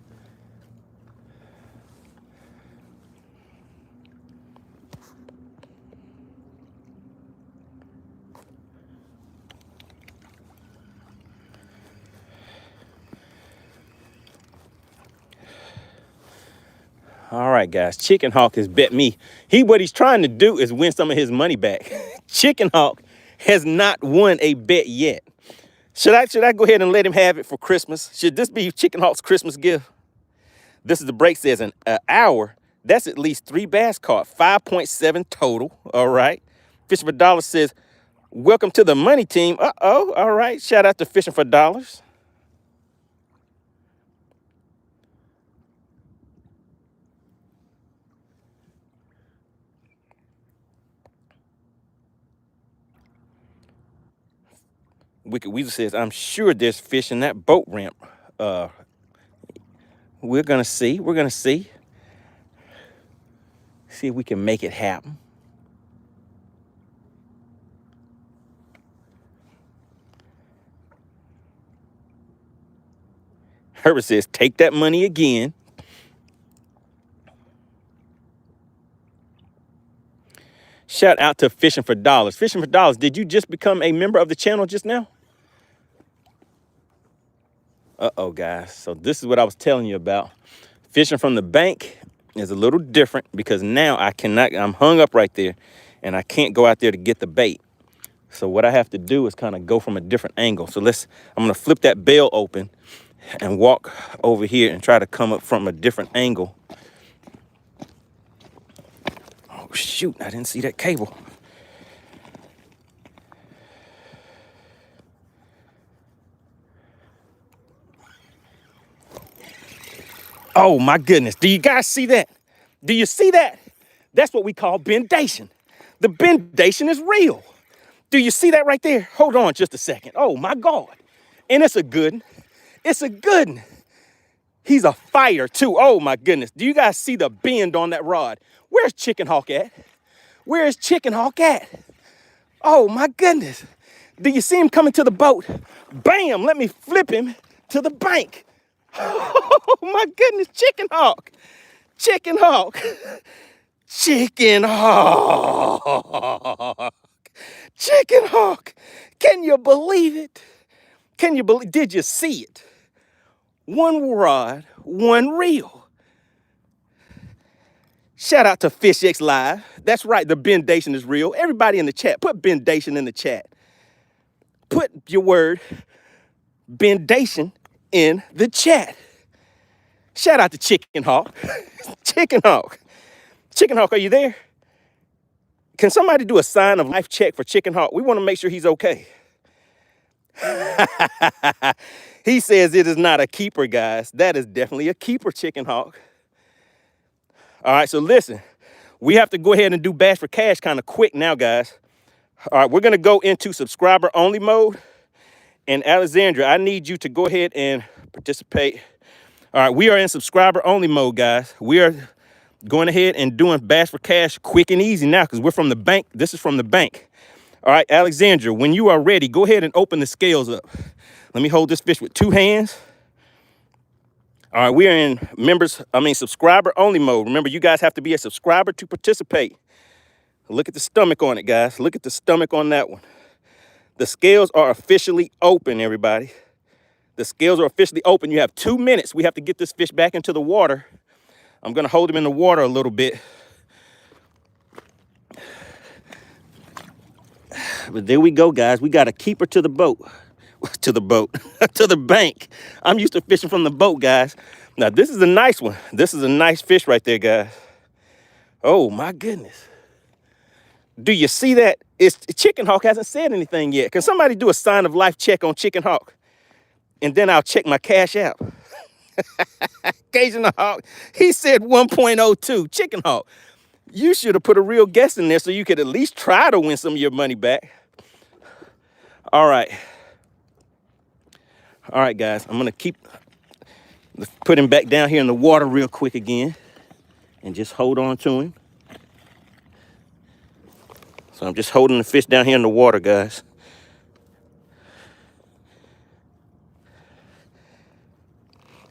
All right, guys. Chicken Hawk has bet me. What he's trying to do is win some of his money back. Chicken Hawk has not won a bet yet. Should I go ahead and let him have it for Christmas? Should this be Chicken Hawk's Christmas gift? This is the break says an hour. That's at least 3 bass caught, 5.7 total. All right. Fishing for Dollars says, welcome to the money team. Uh-oh. All right. Shout out to Fishing for Dollars. Wicked Weasel says, I'm sure there's fish in that boat ramp. We're going to see. We're going to see. See if we can make it happen. Herbert says, take that money again. Shout out to Fishing for Dollars. Fishing for Dollars, did you just become a member of the channel just now? Uh-oh, guys. So this is what I was telling you about. Fishing from the bank is a little different because now I'm hung up right there and I can't go out there to get the bait. So what I have to do is kind of go from a different angle. So I'm going to flip that bail open and walk over here and try to come up from a different angle. Oh, shoot. I didn't see that cable. Oh, my goodness. Do you guys see that? Do you see that? That's what we call bendation. The bendation is real. Do you see that right there? Hold on just a second. Oh, my God. And it's a good one. It's a good one. He's a fighter, too. Oh, my goodness. Do you guys see the bend on that rod? Where's Chicken Hawk at? Where is Chicken Hawk at? Oh, my goodness. Do you see him coming to the boat? Bam, let me flip him to the bank. Oh, my goodness, Chicken Hawk. Chicken Hawk. Chicken Hawk. Chicken Hawk. Can you believe it? Did you see it? One rod, one reel. Shout out to FishXLive. That's right, the bendation is real. Everybody in the chat, put bendation in the chat. put your word bendation in the chat. Shout out to Chicken Hawk. Chicken Hawk. Chicken Hawk, are you there? Can somebody do a sign of life check for Chicken Hawk? We want to make sure he's okay. He says it is not a keeper, guys. That is definitely a keeper, Chicken Hawk. All right, so listen. We have to go ahead and do Bash for Cash kind of quick now, guys. All right, we're going to go into subscriber only mode. And Alexandra, I need you to go ahead and participate. All right, we are in subscriber only mode, guys. We are going ahead and doing Bash for Cash quick and easy now because we're from the bank. This is from the bank. All right, Alexandra, when you are ready, go ahead and open the scales up. Let me hold this fish with 2 hands. All right, we are in subscriber only mode. Remember, you guys have to be a subscriber to participate. Look at the stomach on it, guys. Look at the stomach on that one. The scales are officially open, everybody. The scales are officially open. You have 2 minutes. We have to get this fish back into the water. I'm going to hold him in the water a little bit. But there we go, guys. We got a keeper to the boat. To the boat. To the bank. I'm used to fishing from the boat, guys. Now, this is a nice one. This is a nice fish right there, guys. Oh, my goodness. Do you see that? Chicken Hawk hasn't said anything yet. Can somebody do a sign of life check on Chicken Hawk? And then I'll check my cash app. Cajun Hawk, he said 1.02. Chicken Hawk, you should have put a real guess in there so you could at least try to win some of your money back. All right. All right, guys, I'm going to put him back down here in the water real quick again and just hold on to him. So I'm just holding the fish down here in the water, guys.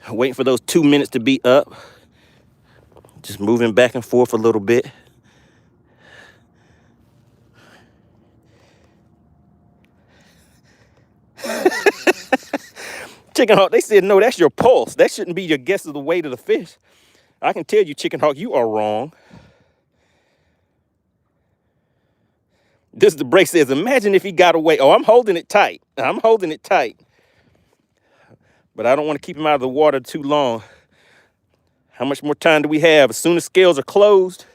Waiting for those 2 minutes to be up. Just moving back and forth a little bit. Chicken Hawk, they said, no, that's your pulse. That shouldn't be your guess of the weight of the fish. I can tell you, Chicken Hawk, you are wrong. This is the break says, imagine if he got away. Oh, I'm holding it tight. I'm holding it tight. But I don't want to keep him out of the water too long. How much more time do we have? As soon as scales are closed.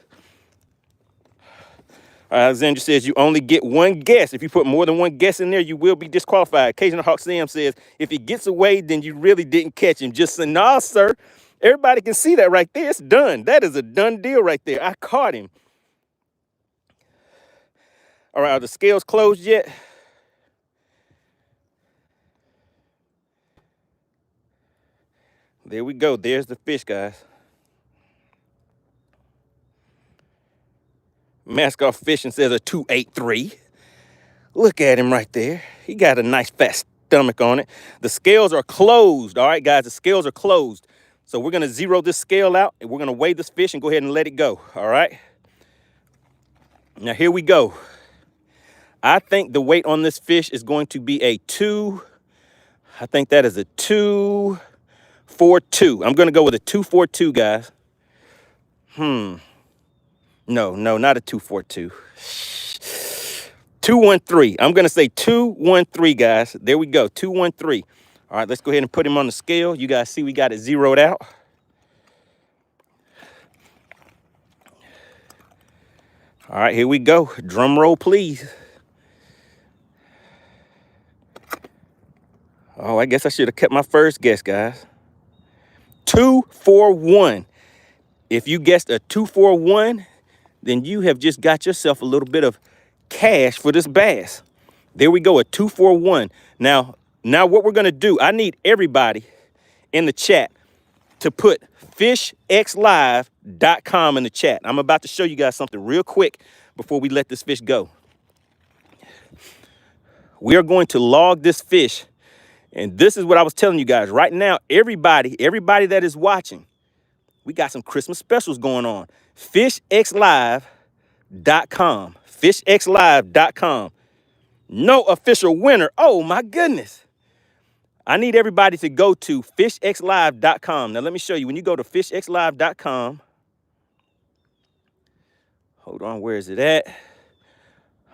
Alexandra says you only get one guess. If you put more than one guess in there, you will be disqualified. Cajun Hawk Sam says, if he gets away, then you really didn't catch him. Just say, nah, sir. Everybody can see that right there. It's done. That is a done deal right there. I caught him. All right, are the scales closed yet? There we go. There's the fish, guys. Mask Off Fishing says a 283. Look at him right there. He got a nice fat stomach on it. The scales are closed. All right, guys, the scales are closed. So we're going to zero this scale out, and we're going to weigh this fish and go ahead and let it go. All right. Now, here we go. I think the weight on this fish is going to be a 2. I think that is a 242. I'm going to go with a 242, guys. No, not a 242. 213. I'm going to say 213, guys. There we go, 213. All right, let's go ahead and put him on the scale. You guys see we got it zeroed out. All right, here we go. Drum roll, please. Oh, I guess I should have kept my first guess, guys. 241. If you guessed a 241, then you have just got yourself a little bit of cash for this bass. There we go, a 241. Now what we're going to do, I need everybody in the chat to put FishXLive.com in the chat. I'm about to show you guys something real quick before we let this fish go. We are going to log this fish. And this is what I was telling you guys. Right now, everybody that is watching, we got some Christmas specials going on. FishXLive.com. FishXLive.com. No official winner. Oh, my goodness. I need everybody to go to FishXLive.com. Now, let me show you. When you go to FishXLive.com, hold on, where is it at?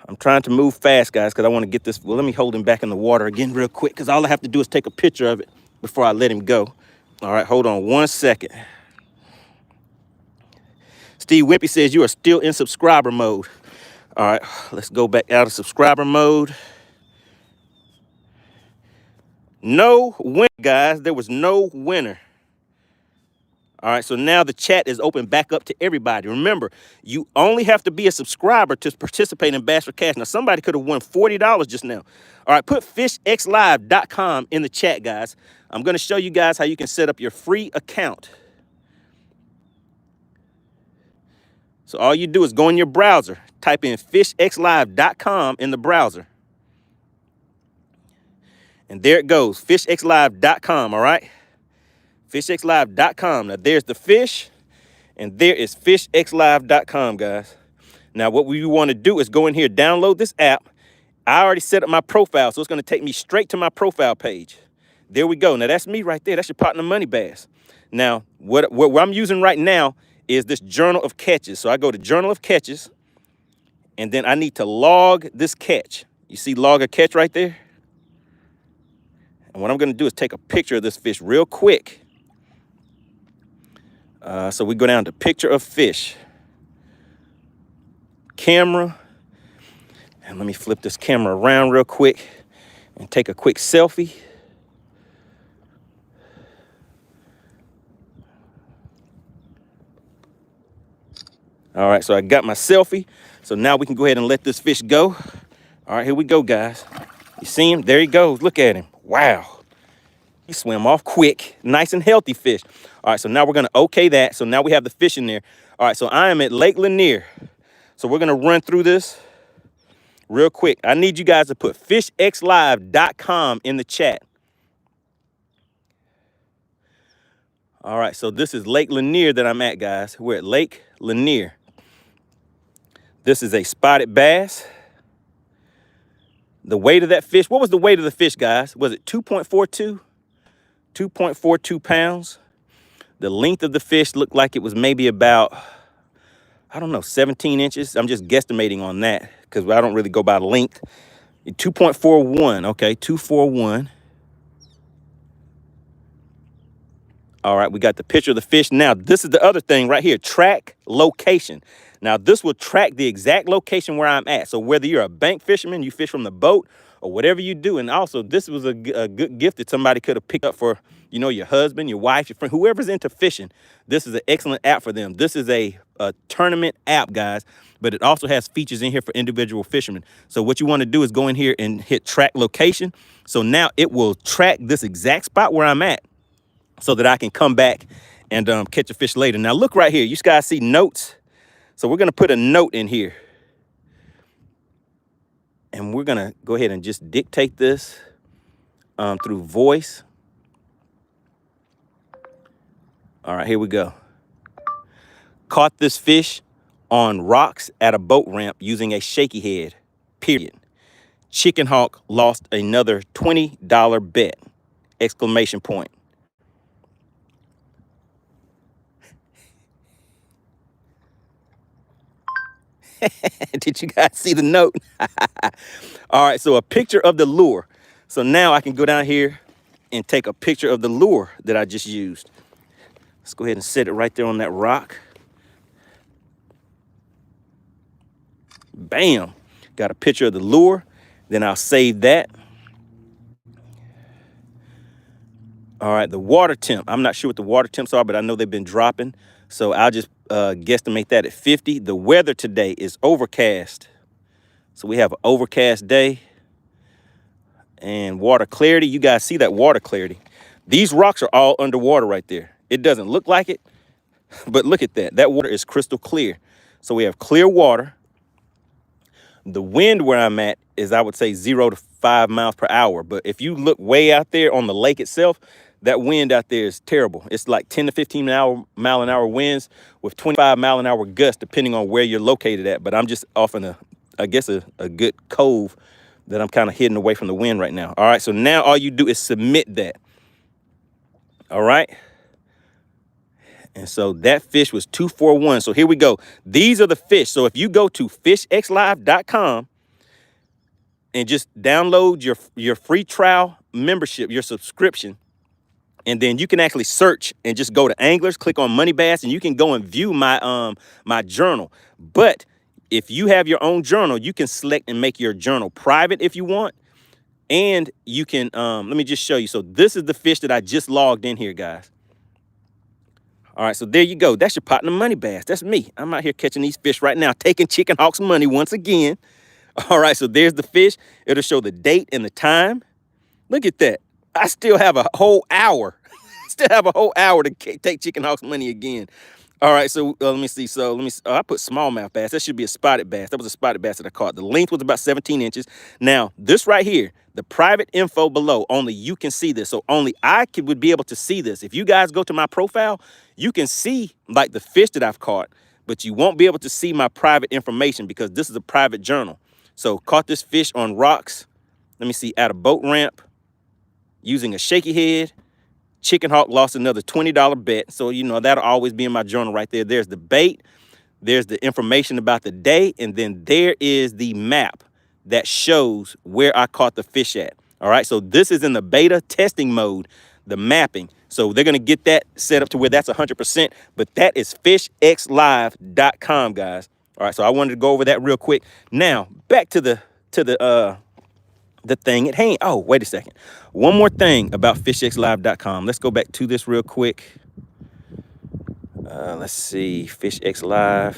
I'm trying to move fast, guys, because I want to get this. Well, let me hold him back in the water again real quick, because all I have to do is take a picture of it before I let him go. All right, hold on 1 second. Steve Wimpy says you are still in subscriber mode. All right, let's go back out of subscriber mode. No winner, guys. There was no winner. All right, so now the chat is open back up to everybody. Remember, you only have to be a subscriber to participate in Bass for Cash. Now, somebody could have won $40 just now. All right, put FishXLive.com in the chat, guys. I'm going to show you guys how you can set up your free account. So all you do is go in your browser, type in FishXLive.com in the browser. And there it goes, FishXLive.com, all right? FishXLive.com. Now, there's the fish, and there is FishXLive.com, guys. Now, what we want to do is go in here, download this app. I already set up my profile, so it's going to take me straight to my profile page. There we go. Now, that's me right there. That's your partner, MoneyBass. Now, what I'm using right now is this Journal of Catches. So I go to Journal of Catches, and then I need to log this catch. You see log a catch right there? And what I'm going to do is take a picture of this fish real quick. So we go down to picture of fish, camera, and let me flip this camera around real quick and take a quick selfie. All right, so I got my selfie. So now we can go ahead and let this fish go. All right, here we go, guys. You see him? There he goes. Look at him. Wow. He swam off quick, nice and healthy fish. All right, so now we're gonna okay that. So now we have the fish in there. All right, so I am at Lake Lanier. So we're gonna run through this real quick. I need you guys to put FishXLive.com in the chat. All right, so this is Lake Lanier that I'm at, guys. We're at Lake Lanier. This is a spotted bass. The weight of that fish, what was the weight of the fish, guys? Was it 2.42? 2.42 pounds. The length of the fish looked like it was maybe about, I don't know, 17 inches. I'm just guesstimating on that because I don't really go by length. 2.41, okay, 241. All right, we got the picture of the fish. Now, this is the other thing right here, track location. Now, this will track the exact location where I'm at. So whether you're a bank fisherman, you fish from the boat, or whatever you do. And also, this was a good gift that somebody could have picked up for, you know, your husband, your wife, your friend, whoever's into fishing. This is an excellent app for them. This is a tournament app, guys, but it also has features in here for individual fishermen. So what you want to do is go in here and hit track location. So now it will track this exact spot where I'm at so that I can come back and catch a fish later. Now, look right here. You guys see notes? So we're going to put a note in here. And we're going to go ahead and just dictate this through voice. All right, here we go. Caught this fish on rocks at a boat ramp using a shaky head, period. Chicken Hawk lost another $20 bet, exclamation point. Did you guys see the note? All right, so a picture of the lure. So now I can go down here and take a picture of the lure that I just used. Let's go ahead and set it right there on that rock. Bam, got a picture of the lure. Then I'll save that. All right, the water temp. I'm not sure what the water temps are, but I know they've been dropping. So I'll just guesstimate that at 50. The weather today is overcast. So we have an overcast day and water clarity. You guys see that water clarity. These rocks are all underwater right there. It doesn't look like it, but look at that. That water is crystal clear. So we have clear water. The wind where I'm at is, I would say, 0 to 5 miles per hour. But if you look way out there on the lake itself, that wind out there is terrible. It's like 10 to 15 mile an hour winds with 25 mile an hour gusts, depending on where you're located at. But I'm just off in I guess a good cove that I'm kind of hidden away from the wind right now. All right, so now all you do is submit that. All right. And so that fish was 241. So here we go. These are the fish. So if you go to FishXLive.com and just download your free trial membership, your subscription. And then you can actually search and just go to Anglers, click on MoneyBass, and you can go and view my journal. But if you have your own journal, you can select and make your journal private if you want. And you can, let me just show you. So this is the fish that I just logged in here, guys. All right, so there you go. That's your partner MoneyBass. That's me. I'm out here catching these fish right now, taking Chicken Hawk's money once again. All right, so there's the fish. It'll show the date and the time. Look at that. I still have a whole hour. Still have a whole hour to take Chicken Hawk's money again. All right, so let me see. So I put smallmouth bass. That should be a spotted bass. That was a spotted bass that I caught. The length was about 17 inches. Now, this right here, the private info below, only you can see this. So only would be able to see this. If you guys go to my profile, you can see like the fish that I've caught, but you won't be able to see my private information because this is a private journal. So caught this fish on rocks. Let me see, at a boat ramp using a shaky head. Chicken Hawk lost another $20 bet. So, you know, that'll always be in my journal right there. There's the bait. There's the information about the day. And then there is the map that shows where I caught the fish at. All right. So this is in the beta testing mode, the mapping. So they're going to get that set up to where that's 100%. But that is FishXLive.com, guys. All right. So I wanted to go over that real quick. Now, back to the thing at hand. Oh, wait a second. One more thing about FishXLive.com. Let's go back to this real quick. Let's see, FishXLive.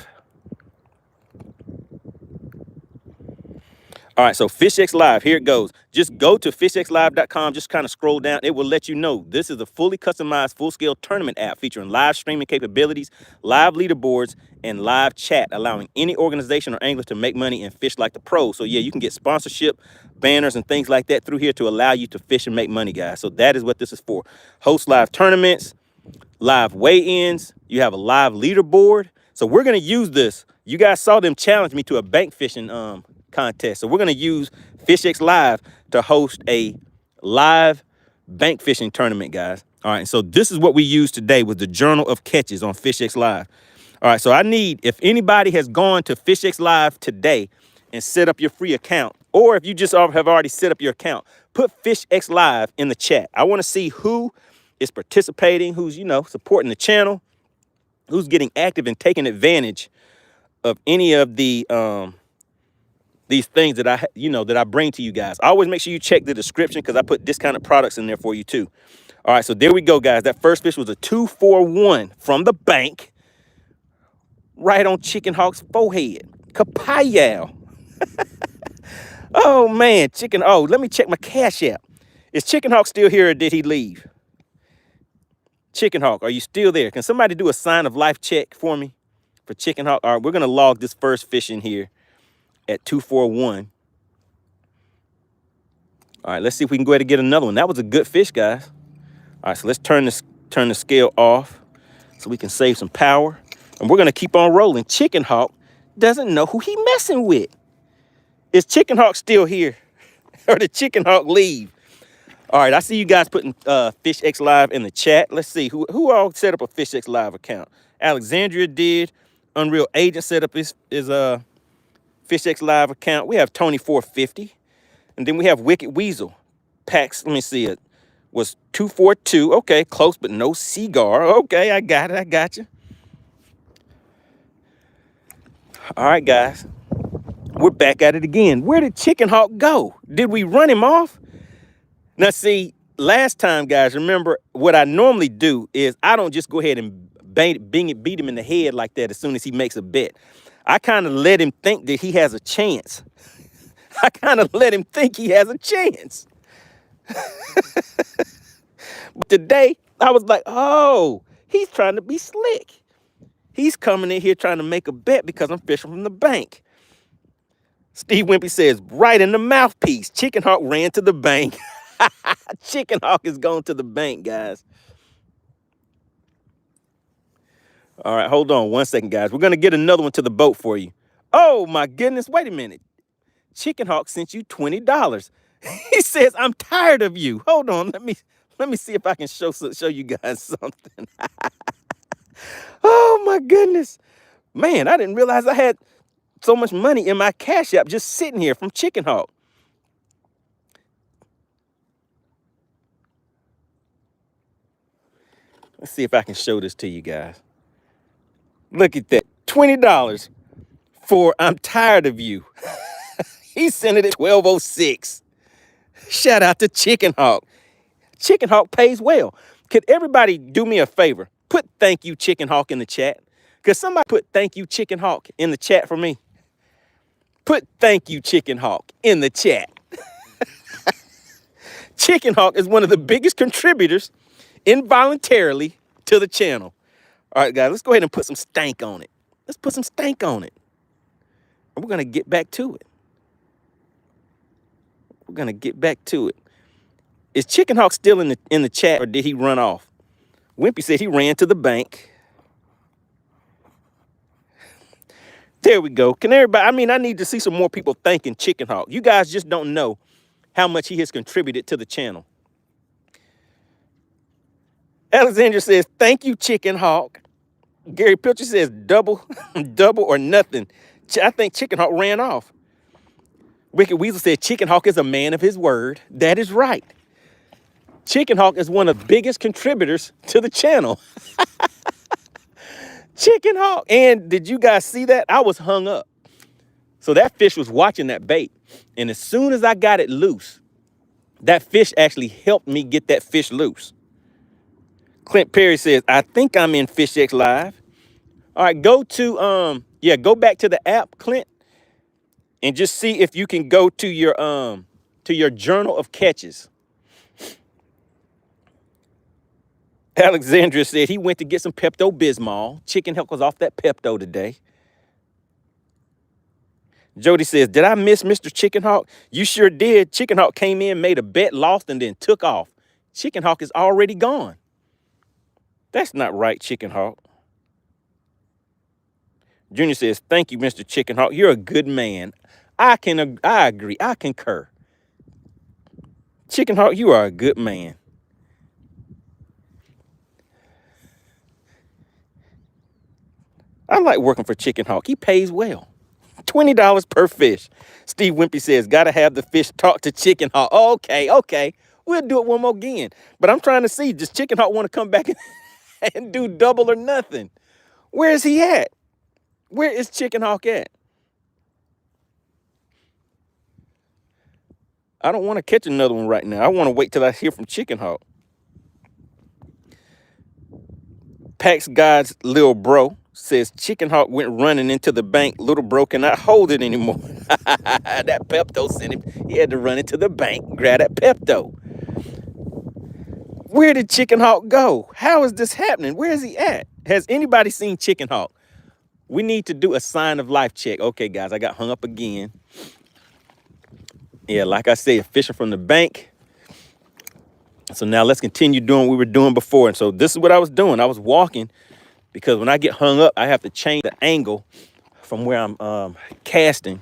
All right, so FishXLive, here it goes. Just go to FishXLive.com, just kind of scroll down. It will let you know this is a fully customized, full-scale tournament app featuring live streaming capabilities, live leaderboards, and live chat, allowing any organization or angler to make money and fish like the pros. So yeah, you can get sponsorship, banners, and things like that through here to allow you to fish and make money, guys. So that is what this is for. Host live tournaments, live weigh-ins. You have a live leaderboard. So we're going to use this. You guys saw them challenge me to a bank fishing contest. So we're going to use FishXLive to host a live bank fishing tournament, guys. All right. So this is what we used today with the Journal of Catches on FishXLive. All right. So I need, if anybody has gone to FishXLive today and set up your free account, or if you just have already set up your account, put FishXLive in the chat. I want to see who is participating, who's, you know, supporting the channel, who's getting active and taking advantage of any of the these things that I bring to you guys. Always make sure you check the description because I put discounted products in there for you too. All right, so there we go, guys. That first fish was a 241 from the bank, right on Chicken Hawk's forehead. Kapow. Oh man, oh, let me check my Cash App. Is Chicken Hawk still here or did he leave? Chicken Hawk, are you still there? Can somebody do a sign of life check for me for Chicken Hawk? All right, we're gonna log this first fish in here at 241. All right, let's see if we can go ahead and get another one. That was a good fish, guys. All right, so let's turn the scale off so we can save some power. And we're gonna keep on rolling. Chicken Hawk doesn't know who he messing with. Is Chicken Hawk still here? Or did Chicken Hawk leave? All right, I see you guys putting FishXLive in the chat. Let's see, who all set up a FishXLive account? Alexandria did. Unreal Agent set up his FishXLive account. We have Tony 450. And then we have Wicked Weasel. Pax, let me see it. Was 242. Okay, close but no cigar. Okay, I got it. I got you. All right, guys. We're back at it again. Where did Chicken Hawk go? Did we run him off? Now, see, last time, guys, remember what I normally do is I don't just go ahead and beat him in the head like that as soon as he makes a bet. I kind of let him think that he has a chance. I kind of let him think he has a chance. But today, I was like, oh, he's trying to be slick. He's coming in here trying to make a bet because I'm fishing from the bank. Steve Wimpy says, right in the mouthpiece. Chicken Hawk ran to the bank. Chicken Hawk is going to the bank, guys. All right, hold on one second, guys. We're going to get another one to the boat for you. Oh, my goodness. Wait a minute. Chicken Hawk sent you $20. He says, I'm tired of you. Hold on. Let me see if I can show you guys something. Oh, my goodness. Man, I didn't realize I had so much money in my Cash App just sitting here from Chicken Hawk. Let's see if I can show this to you guys. Look at that. $20 for I'm tired of you. He sent it at 12:06. Shout out to Chicken Hawk. Chicken Hawk pays well. Could everybody do me a favor? Put thank you, Chicken Hawk, in the chat. Could somebody put thank you, Chicken Hawk, in the chat for me? Put thank you, Chicken Hawk, in the chat. Chicken Hawk is one of the biggest contributors involuntarily to the channel. All right, guys, let's go ahead and put some stank on it. Let's put some stank on it. And we're going to get back to it. We're going to get back to it. Is Chicken Hawk still in the chat, or did he run off? Wimpy said he ran to the bank. There we go. Can everybody, I mean, I need to see some more people thanking Chicken Hawk. You guys just don't know how much he has contributed to the channel. Alexandra says, thank you, Chicken Hawk. Gary Pilcher says, double or nothing. I think Chicken Hawk ran off. Wicked Weasel said, Chicken Hawk is a man of his word. That is right. Chicken Hawk is one of the biggest contributors to the channel. Chicken Hawk. And did you guys see that? I was hung up. So that fish was watching that bait. And as soon as I got it loose, that fish actually helped me get that fish loose. Clint Perry says, I think I'm in FishXLive. All right, go to, go back to the app, Clint, and just see if you can go to your journal of catches. Alexandria said he went to get some Pepto-Bismol. Chicken Hawk was off that Pepto today. Jody says, did I miss Mr. Chicken Hawk? You sure did. Chicken Hawk came in, made a bet, lost, and then took off. Chicken Hawk is already gone. That's not right, Chicken Hawk. Junior says, thank you, Mr. Chicken Hawk. You're a good man. I agree. I concur. Chicken Hawk, you are a good man. I like working for Chicken Hawk. He pays well. $20 per fish. Steve Wimpy says, gotta have the fish talk to Chicken Hawk. Oh, okay. We'll do it one more again. But I'm trying to see, does Chicken Hawk want to come back and do double or nothing? Where is he at? Where is Chicken Hawk at? I don't want to catch another one right now. I want to wait till I hear from Chicken Hawk. Pax God's little bro says Chicken Hawk went running into the bank. Little bro cannot hold it anymore. That Pepto sent him. He had to run into the bank, grab that Pepto. Where did Chicken Hawk go? How is this happening? Where is he at? Has anybody seen Chicken Hawk? We need to do a sign of life check. Okay, guys, I got hung up again. Yeah, like I said, fishing from the bank. So now let's continue doing what we were doing before. And so this is what I was doing. I was walking because when I get hung up, I have to change the angle from where I'm casting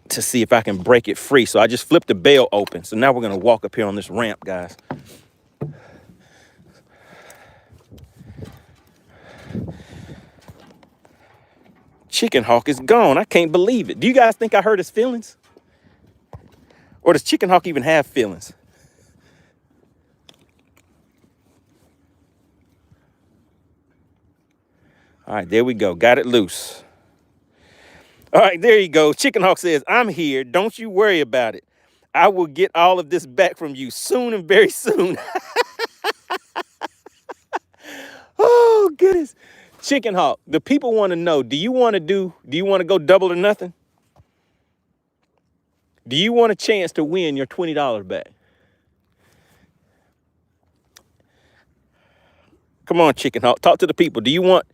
to see if I can break it free. So I just flipped the bail open. So now we're going to walk up here on this ramp, guys. Chicken Hawk is gone. I can't believe it. Do you guys think I hurt his feelings? Or does Chicken Hawk even have feelings? All right, there we go. Got it loose. All right, there you go. Chicken Hawk says, I'm here. Don't you worry about it. I will get all of this back from you soon and very soon. Oh, goodness. Chicken Hawk, the people want to know, do you want to go double or nothing? Do you want a chance to win your $20 back? Come on, Chicken Hawk, talk to the people. Do you want,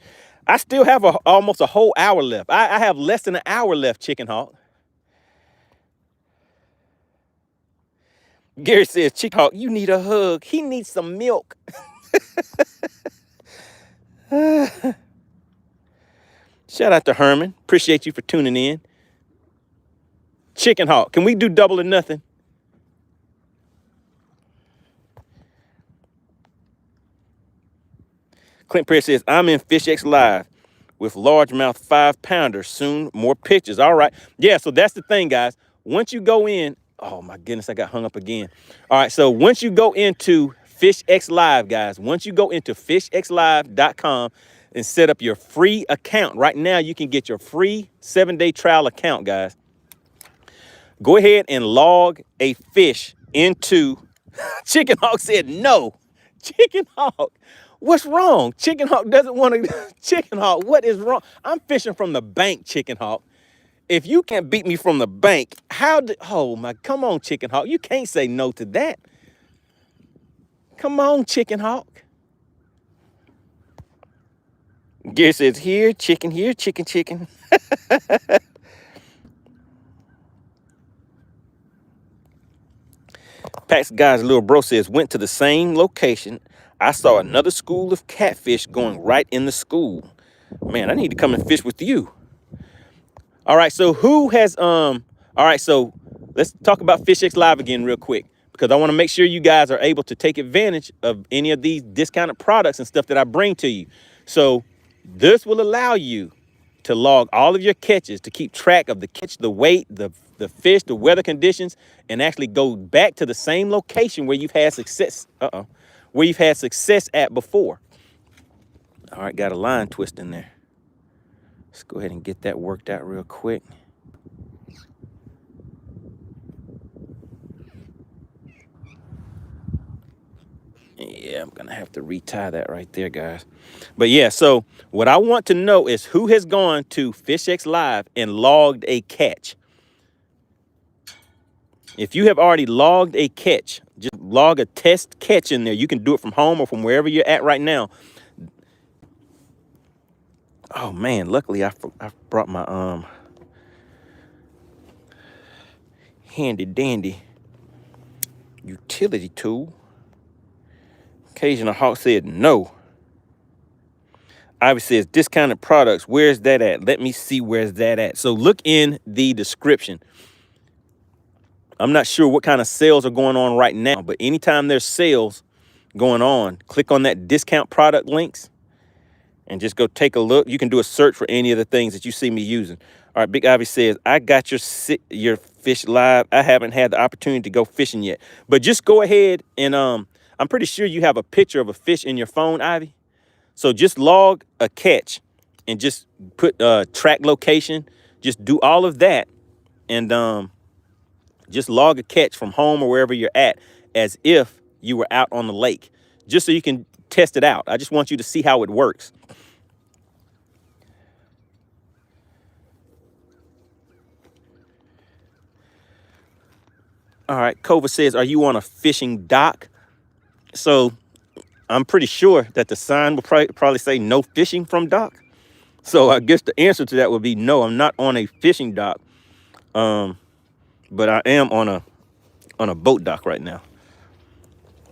I still have almost a whole hour left. I have less than an hour left, Chicken Hawk. Gary says, Chicken Hawk, you need a hug. He needs some milk. Shout out to Herman. Appreciate you for tuning in. Chicken Hawk, can we do double or nothing? Clint Perry says, I'm in FishXLive with largemouth 5-pounder. Soon, more pictures. All right. Yeah, so that's the thing, guys. Once you go in, oh, my goodness, I got hung up again. All right, so once you go into FishXLive, guys. Once you go into FishXLive.com and set up your free account, right now you can get your free 7-day trial account, guys. Go ahead and log a fish into Chicken Hawk said no. Chicken Hawk, what's wrong? Chicken Hawk doesn't want to. Chicken Hawk, what is wrong? I'm fishing from the bank, Chicken Hawk. If you can't beat me from the bank, oh my, come on, Chicken Hawk. You can't say no to that. Come on, Chicken Hawk. Gary says here, chicken, chicken. Pax Guy's little bro says, went to the same location. I saw another school of catfish going right in the school. Man, I need to come and fish with you. All right, so who has, all right, so let's talk about FishXLive again real quick, because I want to make sure you guys are able to take advantage of any of these discounted products and stuff that I bring to you. So this will allow you to log all of your catches, to keep track of the catch, the weight, the fish, the weather conditions, and actually go back to the same location where you've had success. Where you've had success at before. All right, got a line twist in there. Let's go ahead and get that worked out real quick. Yeah, I'm gonna have to retie that right there, guys. But yeah, so what I want to know is who has gone to FishXLive and logged a catch. If you have already logged a catch, just log a test catch in there. You can do it from home or from wherever you're at right now. Oh man, luckily I brought my handy dandy utility tool. Occasional Hawk said no. Ivy says discounted products. Where's that at? Let me see where's that at. So look in the description. I'm not sure what kind of sales are going on right now, but anytime there's sales going on, click on that discount product links and just go take a look. You can do a search for any of the things that you see me using. All right, Big Ivy says, I got your FishXLive. I haven't had the opportunity to go fishing yet. But just go ahead and I'm pretty sure you have a picture of a fish in your phone, Ivy. So just log a catch and just put track location. Just do all of that and just log a catch from home or wherever you're at as if you were out on the lake, just so you can test it out. I just want you to see how it works. All right, Kova says, are you on a fishing dock? So I'm pretty sure that the sign will probably say no fishing from dock. So I guess the answer to that would be no, I'm not on a fishing dock. But I am on a boat dock right now.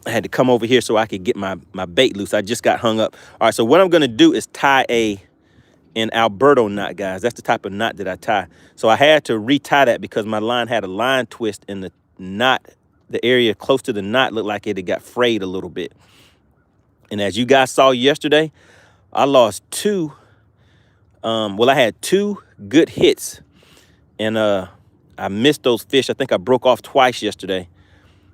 I had to come over here so I could get my bait loose. I just got hung up. All right, so what I'm gonna do is tie an Alberto knot, guys. That's the type of knot that I tie. So I had to retie that because my line had a line twist in the knot. The area close to the knot looked like it had got frayed a little bit. And as you guys saw yesterday, I lost two. Well, I had two good hits, and I missed those fish. I think I broke off twice yesterday,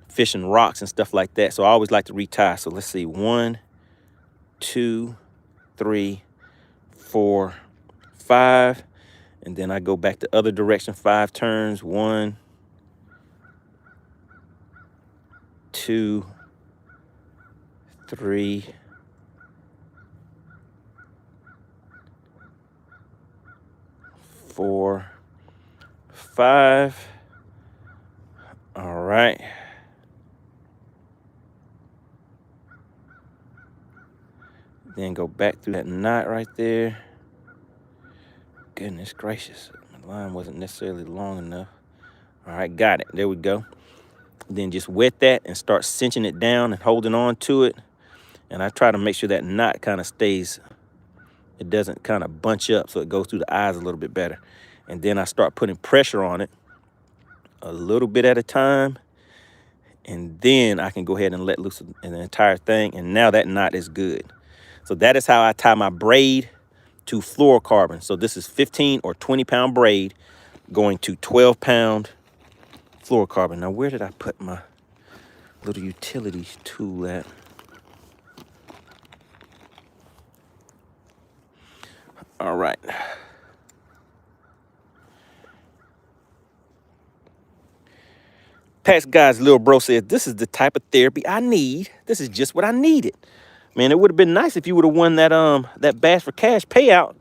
fishing rocks and stuff like that. So I always like to retie. So let's see, 1, 2, 3, 4, 5, and then I go back the other direction 5 turns. 1, 2, 3, 4, 5. All right. Then go back through that knot right there. Goodness gracious, my line wasn't necessarily long enough. All right, got it. There we go. Then just wet that and start cinching it down and holding on to it. And I try to make sure that knot kind of stays, it doesn't kind of bunch up, so it goes through the eyes a little bit better. And then I start putting pressure on it a little bit at a time. And then I can go ahead and let loose the entire thing. And now that knot is good. So that is how I tie my braid to fluorocarbon. So this is 15 or 20 pound braid going to 12 pound fluorocarbon. Now, where did I put my little utilities tool at? All right. Pat's guy's little bro said, this is the type of therapy I need. This is just what I needed. Man, it would have been nice if you would have won that Bass for Cash payout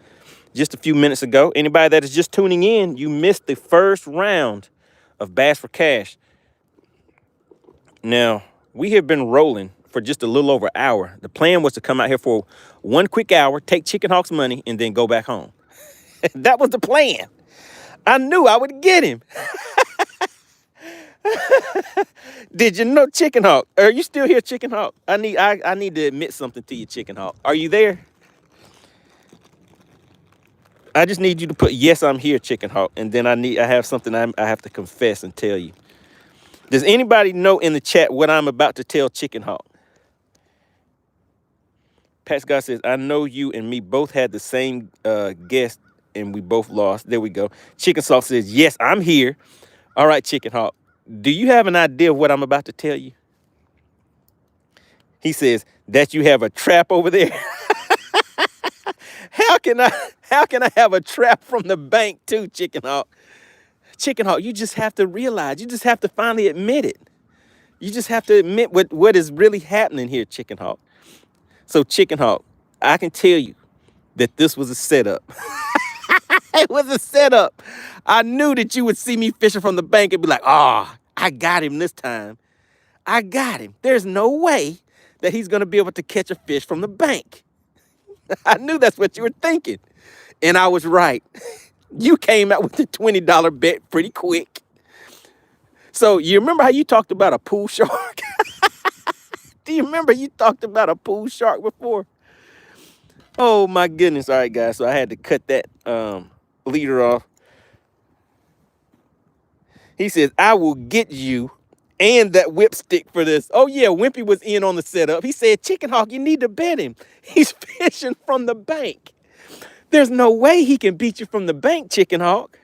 just a few minutes ago. Anybody that is just tuning in, you missed the first round of Bass for Cash. Now, we have been rolling for just a little over an hour. The plan was to come out here for one quick hour, take Chicken Hawk's money, and then go back home. That was the plan. I knew I would get him. Did you know, Chicken Hawk? Are you still here, Chicken Hawk? I need to admit something to you, Chicken Hawk. Are you there? I just need you to put, yes, I'm here, Chicken Hawk. And then I have something I have to confess and tell you. Does anybody know in the chat what I'm about to tell Chicken Hawk? Pat Scott says, I know you and me both had the same guest and we both lost. There we go. Chicken Salt says, yes, I'm here. All right, Chicken Hawk. Do you have an idea of what I'm about to tell you? He says, that you have a trap over there. How can I have a trap from the bank too, Chicken Hawk? Chicken Hawk, you just have to realize, you just have to finally admit it. You just have to admit what is really happening here, Chicken Hawk. So, Chicken Hawk, I can tell you that this was a setup. It was a setup. I knew that you would see me fishing from the bank and be like, oh, I got him this time. I got him. There's no way that he's going to be able to catch a fish from the bank. I knew that's what you were thinking. And I was right. You came out with the $20 bet pretty quick. So you remember how you talked about a pool shark? Do you remember you talked about a pool shark before? Oh, my goodness. All right, guys. So I had to cut that leader off. He says, I will get you and that whipstick for this. Oh, yeah, Wimpy was in on the setup. He said, Chicken Hawk, you need to bet him. He's fishing from the bank. There's no way he can beat you from the bank, Chicken Hawk.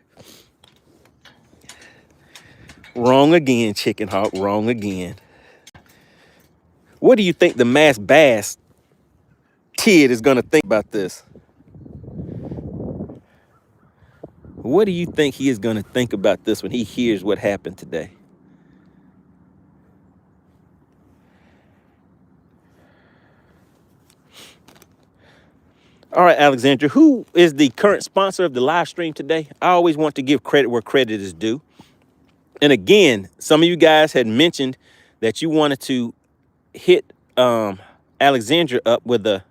Wrong again, Chicken Hawk. Wrong again. What do you think the Mass Bass kid is going to think about this? What do you think he is going to think about this when he hears what happened today? All right, Alexandra, who is the current sponsor of the live stream today? I always want to give credit where credit is due. And again, some of you guys had mentioned that you wanted to hit Alexandra up with a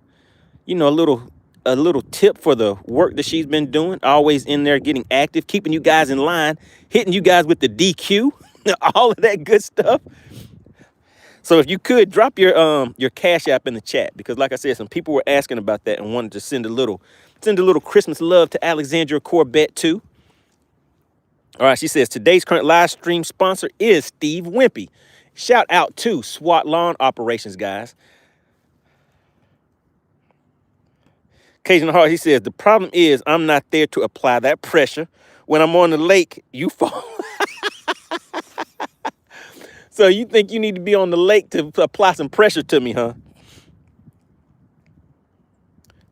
little tip for the work that she's been doing. Always in there getting active, keeping you guys in line, hitting you guys with the DQ, all of that good stuff. So if you could drop your Cash App in the chat, because like I said, some people were asking about that and wanted to send a little Christmas love to Alexandra Corbett too. All right, she says today's current live stream sponsor is Steve Wimpy. Shout out to SWAT Lawn Operations, guys. Cajun Heart, he says, the problem is I'm not there to apply that pressure. When I'm on the lake, you fall. So you think you need to be on the lake to apply some pressure to me, huh?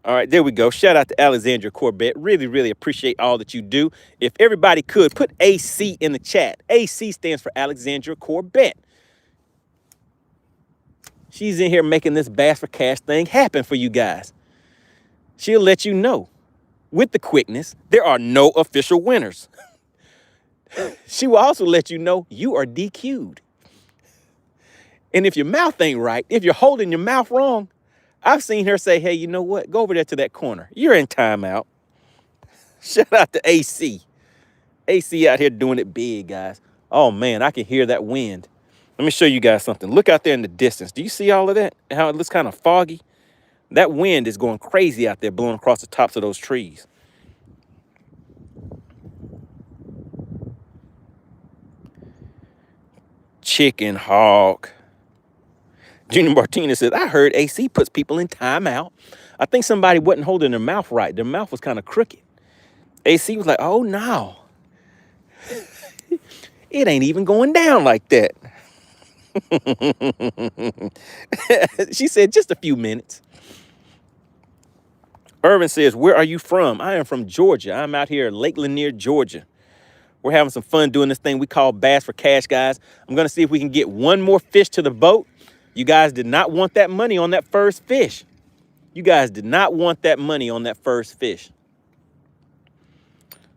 All right, there we go. Shout out to Alexandra Corbett. Really, really appreciate all that you do. If everybody could, put AC in the chat. AC stands for Alexandra Corbett. She's in here making this Bass for Cash thing happen for you guys. She'll let you know with the quickness, there are no official winners. She will also let you know you are DQ'd. And if your mouth ain't right, if you're holding your mouth wrong, I've seen her say, hey, you know what? Go over there to that corner. You're in timeout. Shout out to AC. AC out here doing it big, guys. Oh, man, I can hear that wind. Let me show you guys something. Look out there in the distance. Do you see all of that? How it looks kind of foggy? That wind is going crazy out there, blowing across the tops of those trees. Chicken Hawk. Junior Martinez says, I heard AC puts people in timeout. I think somebody wasn't holding their mouth right. Their mouth was kind of crooked. AC was like, oh, no. It ain't even going down like that. She said, just a few minutes. Irvin says, where are you from? I am from Georgia. I'm out here in Lake Lanier, Georgia. We're having some fun doing this thing we call Bass for Cash, guys. I'm going to see if we can get one more fish to the boat. You guys did not want that money on that first fish. You guys did not want that money on that first fish.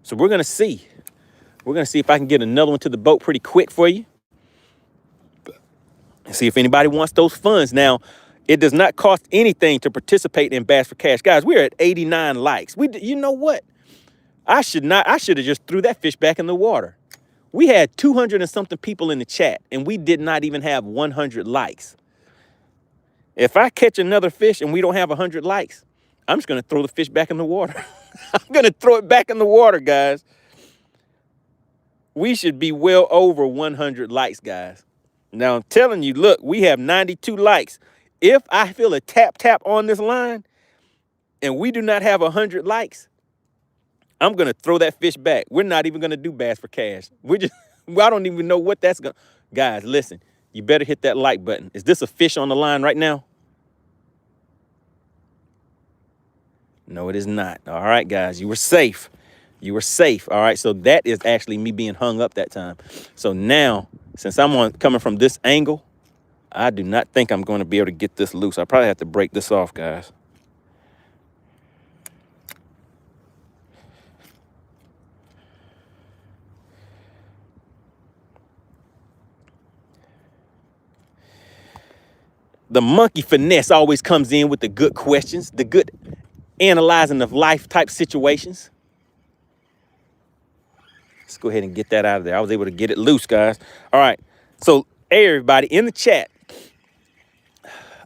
So we're going to see. We're going to see if I can get another one to the boat pretty quick for you. And see if anybody wants those funds. Now, it does not cost anything to participate in Bass for Cash. Guys, we're at 89 likes. You know what? I should have just threw that fish back in the water. We had 200 and something people in the chat, and we did not even have 100 likes. If I catch another fish and we don't have 100 likes, I'm just going to throw the fish back in the water. I'm going to throw it back in the water, guys. We should be well over 100 likes, guys. Now, I'm telling you, look, we have 92 likes. If I feel a tap on this line and we do not have 100 likes, I'm going to throw that fish back. We're not even going to do Bass for Cash. I don't even know what that's going to. Guys, listen, you better hit that like button. Is this a fish on the line right now? No, it is not. All right, guys, you were safe. You were safe. All right, so that is actually me being hung up that time. So now, since I'm coming from this angle, I do not think I'm going to be able to get this loose. I probably have to break this off, guys. The monkey finesse always comes in with the good questions, the good analyzing of life type situations. Let's go ahead and get that out of there. I was able to get it loose, guys. All right. So everybody in the chat,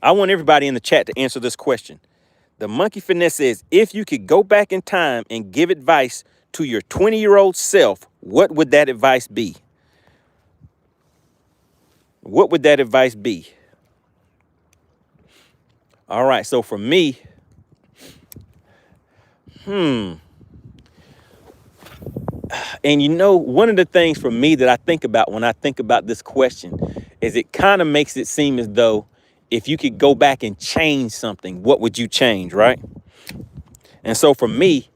I want everybody in the chat to answer this question. The monkey finesse says, if you could go back in time and give advice to your 20-year-old self, what would that advice be? What would that advice be? All right, so for me, and you know, one of the things for me that I think about when I think about this question is it kind of makes it seem as though if you could go back and change something, what would you change, right? And so for me,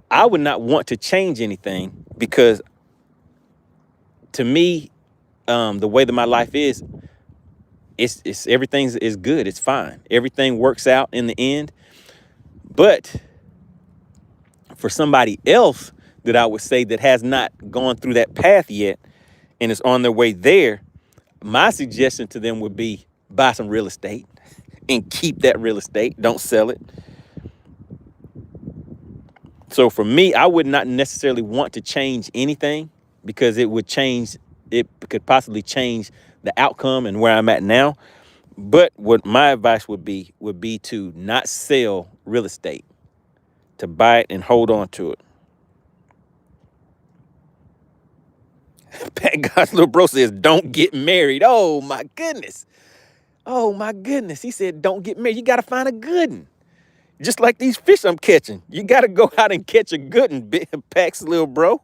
I would not want to change anything because to me, the way that my life is, it's everything is good. It's fine. Everything works out in the end. But for somebody else that I would say that has not gone through that path yet and is on their way there, my suggestion to them would be buy some real estate and keep that real estate. Don't sell it. So for me, I would not necessarily want to change anything because it could possibly change the outcome and where I'm at now. But what my advice would be to not sell real estate, to buy it and hold on to it. Pat God's little bro says, don't get married. Oh my goodness. Oh my goodness. He said, don't get married. You got to find a good one. Just like these fish I'm catching. You got to go out and catch a good one, Pat's little bro.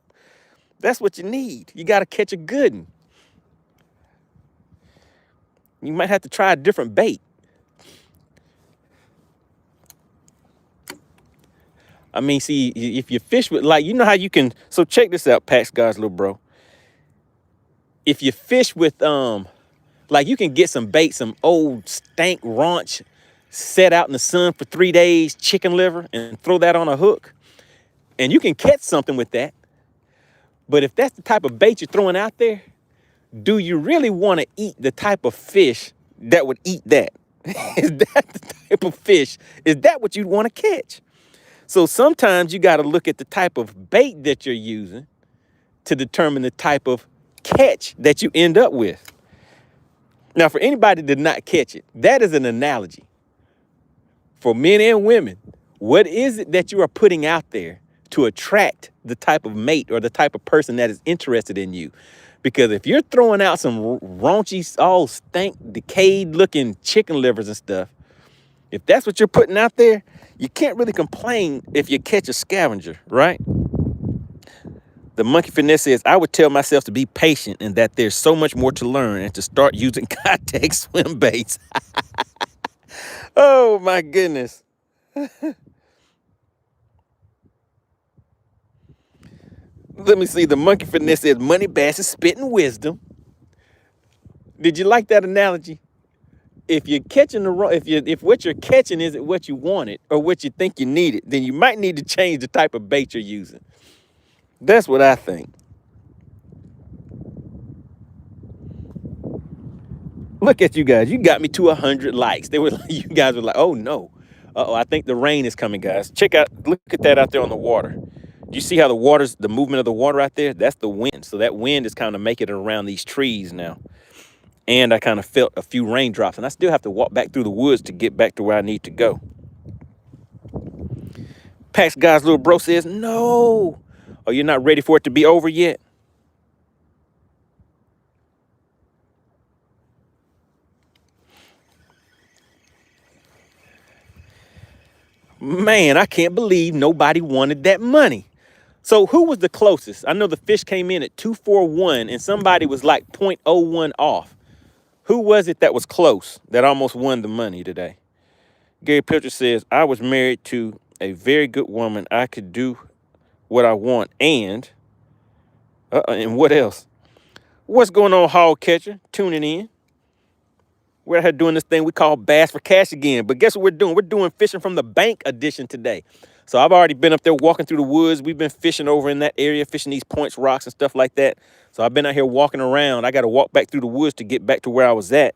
That's what you need. You got to catch a good one. You might have to try a different bait. I mean, see, if you fish with, like, you know how you can, so check this out, Pat's God's little bro. If you fish with, like, you can get some bait, some old stank raunch, set out in the sun for 3 days, chicken liver, and throw that on a hook. And you can catch something with that. But if that's the type of bait you're throwing out there, do you really want to eat the type of fish that would eat that? Is that the type of fish? Is that what you'd want to catch? So sometimes you got to look at the type of bait that you're using to determine the type of catch that you end up with. Now, for anybody that did not catch it, that is an analogy. For men and women, what is it that you are putting out there to attract the type of mate or the type of person that is interested in you? Because if you're throwing out some raunchy, all stank, decayed looking chicken livers and stuff, if that's what you're putting out there, you can't really complain if you catch a scavenger, right? The monkey finesse says, I would tell myself to be patient and that there's so much more to learn and to start using contact swim baits. Oh my goodness. Let me see. The monkey finesse says Money Bass is spitting wisdom. Did you like that analogy? If you're catching the wrong, if what you're catching isn't what you wanted or what you think you needed, then you might need to change the type of bait you're using. That's what I think. Look at you guys. You got me to 100 likes. They were like, you guys were like, oh no. Uh-oh, I think the rain is coming, guys. Check out, look at that out there on the water. Do you see how the movement of the water out there? That's the wind. So that wind is kind of making it around these trees now. And I kind of felt a few raindrops, and I still have to walk back through the woods to get back to where I need to go. Pax Guy's little bro says, no. Oh, you're not ready for it to be over yet? Man, I can't believe nobody wanted that money. So who was the closest? I know the fish came in at 241, and somebody was like 0.01 off. Who was it that was close, that almost won the money today? Gary Pilcher says, I was married to a very good woman. I could do what I want. And what else? What's going on, Hog Catcher? Tuning in. We're out here doing this thing we call Bass for Cash again. But guess what we're doing? We're doing Fishing from the Bank edition today. So I've already been up there walking through the woods. We've been fishing over in that area, fishing these points, rocks, and stuff like that. So I've been out here walking around. I got to walk back through the woods to get back to where I was at.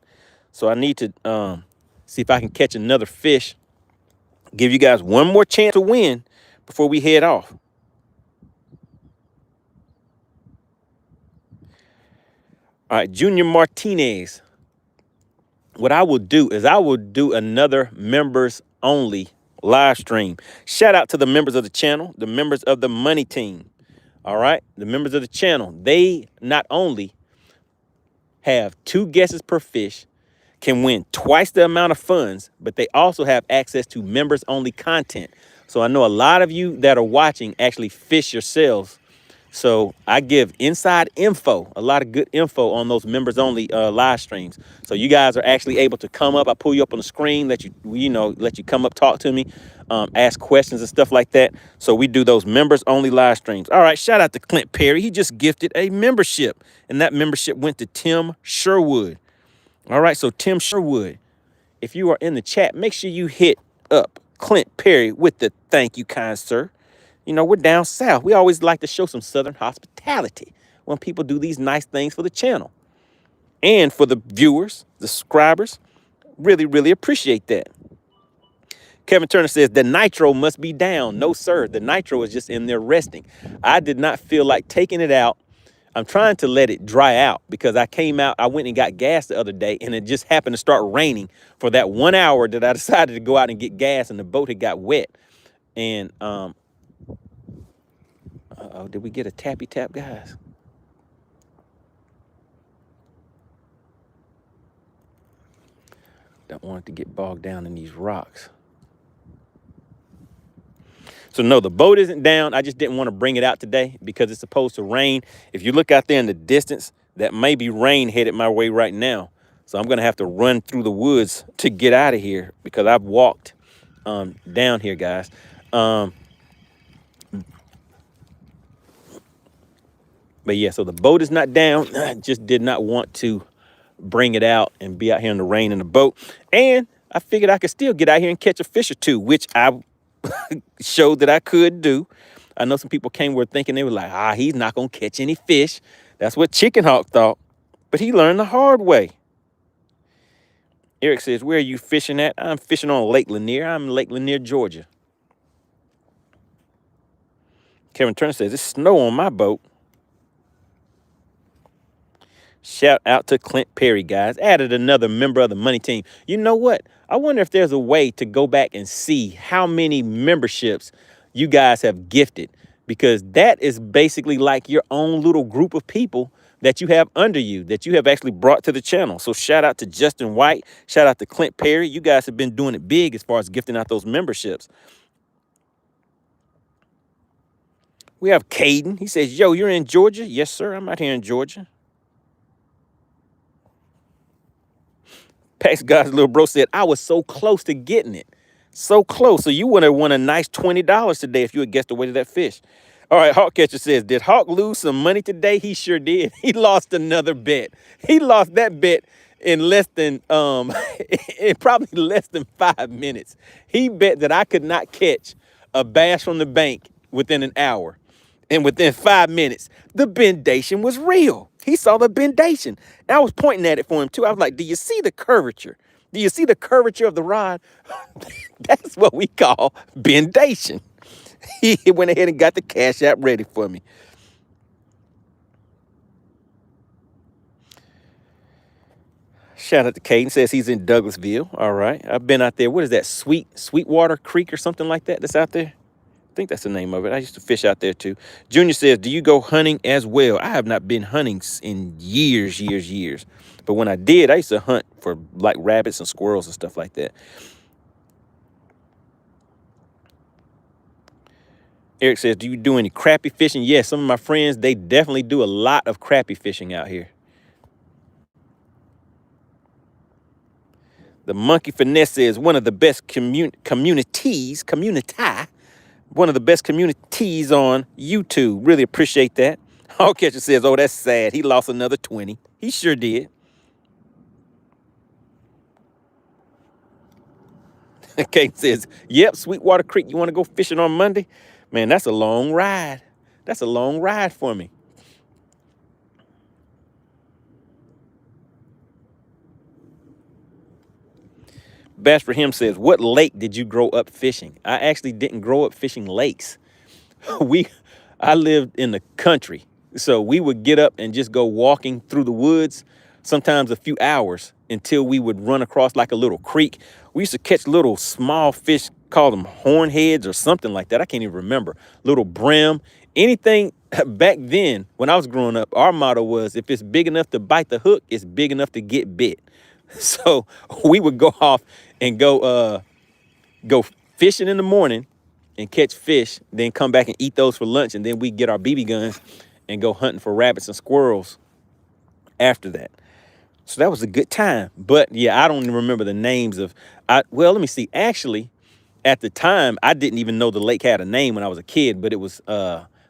So I need to see if I can catch another fish. Give you guys one more chance to win before we head off. All right, Junior Martinez. What I will do is I will do another members only live stream. Shout out to the members of the channel, the members of the Money Team. All right, the members of the channel. They not only have 2 guesses per fish, can win twice the amount of funds, but they also have access to members only content. So I know a lot of you that are watching actually fish yourselves. So I give inside info, a lot of good info on those members only live streams. So you guys are actually able to come up. I pull you up on the screen, let you come up, talk to me, ask questions and stuff like that. So we do those members only live streams. All right, shout out to Clint Perry. He just gifted a membership, and that membership went to Tim Sherwood. All right, so Tim Sherwood, if you are in the chat, make sure you hit up Clint Perry with the thank you, kind sir. You know, we're down south. We always like to show some Southern hospitality when people do these nice things for the channel. And for the viewers, the subscribers, really, really appreciate that. Kevin Turner says, the nitro must be down. No, sir. The nitro is just in there resting. I did not feel like taking it out. I'm trying to let it dry out because I went and got gas the other day, and it just happened to start raining for that 1 hour that I decided to go out and get gas, and the boat had got wet. And, uh-oh, did we get a tappy tap, guys? Don't want it to get bogged down in these rocks. So no, the boat isn't down. I just didn't want to bring it out today because it's supposed to rain. If you look out there in the distance, that may be rain headed my way right now. So I'm going to have to run through the woods to get out of here because I've walked down here, guys. But yeah, so the boat is not down. I just did not want to bring it out and be out here in the rain in the boat. And I figured I could still get out here and catch a fish or two, which I showed that I could do. I know some people came were thinking, they were like, he's not going to catch any fish. That's what Chicken Hawk thought. But he learned the hard way. Eric says, where are you fishing at? I'm fishing on Lake Lanier. I'm in Lake Lanier, Georgia. Kevin Turner says, it's snow on my boat. Shout out to Clint Perry, guys. Added another member of the Money Team. You know what? I wonder if there's a way to go back and see how many memberships you guys have gifted, because that is basically like your own little group of people that you have under you, that you have actually brought to the channel. So shout out to Justin White. Shout out to Clint Perry. You guys have been doing it big as far as gifting out those memberships. We have Caden. He says, yo, you're in Georgia? Yes, sir. I'm out here in Georgia. Pax God's little bro said, I was so close to getting it. So close. So you would have won a nice $20 today if you had guessed the weight of that fish. All right, Hawk Catcher says, did Hawk lose some money today? He sure did. He lost another bet. He lost that bet in less than in probably less than 5 minutes. He bet that I could not catch a bass from the bank within an hour. And within 5 minutes, the bendation was real. He saw the bendation. And I was pointing at it for him too. I was like, do you see the curvature? Do you see the curvature of the rod? That's what we call bendation. He went ahead and got the Cash App ready for me. Shout out to Caden, says he's in Douglasville. All right. I've been out there. What is that? Sweetwater Creek or something like that that's out there? I think that's the name of it. I used to fish out there too. Junior says, do you go hunting as well? I have not been hunting in years. But when I did, I used to hunt for like rabbits and squirrels and stuff like that. Eric says, do you do any crappie fishing? Yes, some of my friends, they definitely do a lot of crappie fishing out here. The Monkey Finesse says, one of the best communities one of the best communities on YouTube. Really appreciate that. Hawk Catcher says, oh, that's sad. He lost another 20. He sure did. Kate says, yep, Sweetwater Creek. You want to go fishing on Monday? Man, that's a long ride. That's a long ride for me. Bash for him says, what lake did you grow up fishing? I actually didn't grow up fishing lakes. I lived in the country. So we would get up and just go walking through the woods, sometimes a few hours, until we would run across like a little creek. We used to catch little small fish, call them hornheads or something like that. I can't even remember. Little brim, anything. Back then, when I was growing up, our motto was, if it's big enough to bite the hook, it's big enough to get bit. So we would go off and go fishing in the morning and catch fish, then come back and eat those for lunch, and then we get our BB guns and go hunting for rabbits and squirrels after that. So that was a good time. But yeah, I don't even remember the names of, well, let me see. Actually, at the time, I didn't even know the lake had a name when I was a kid, but it was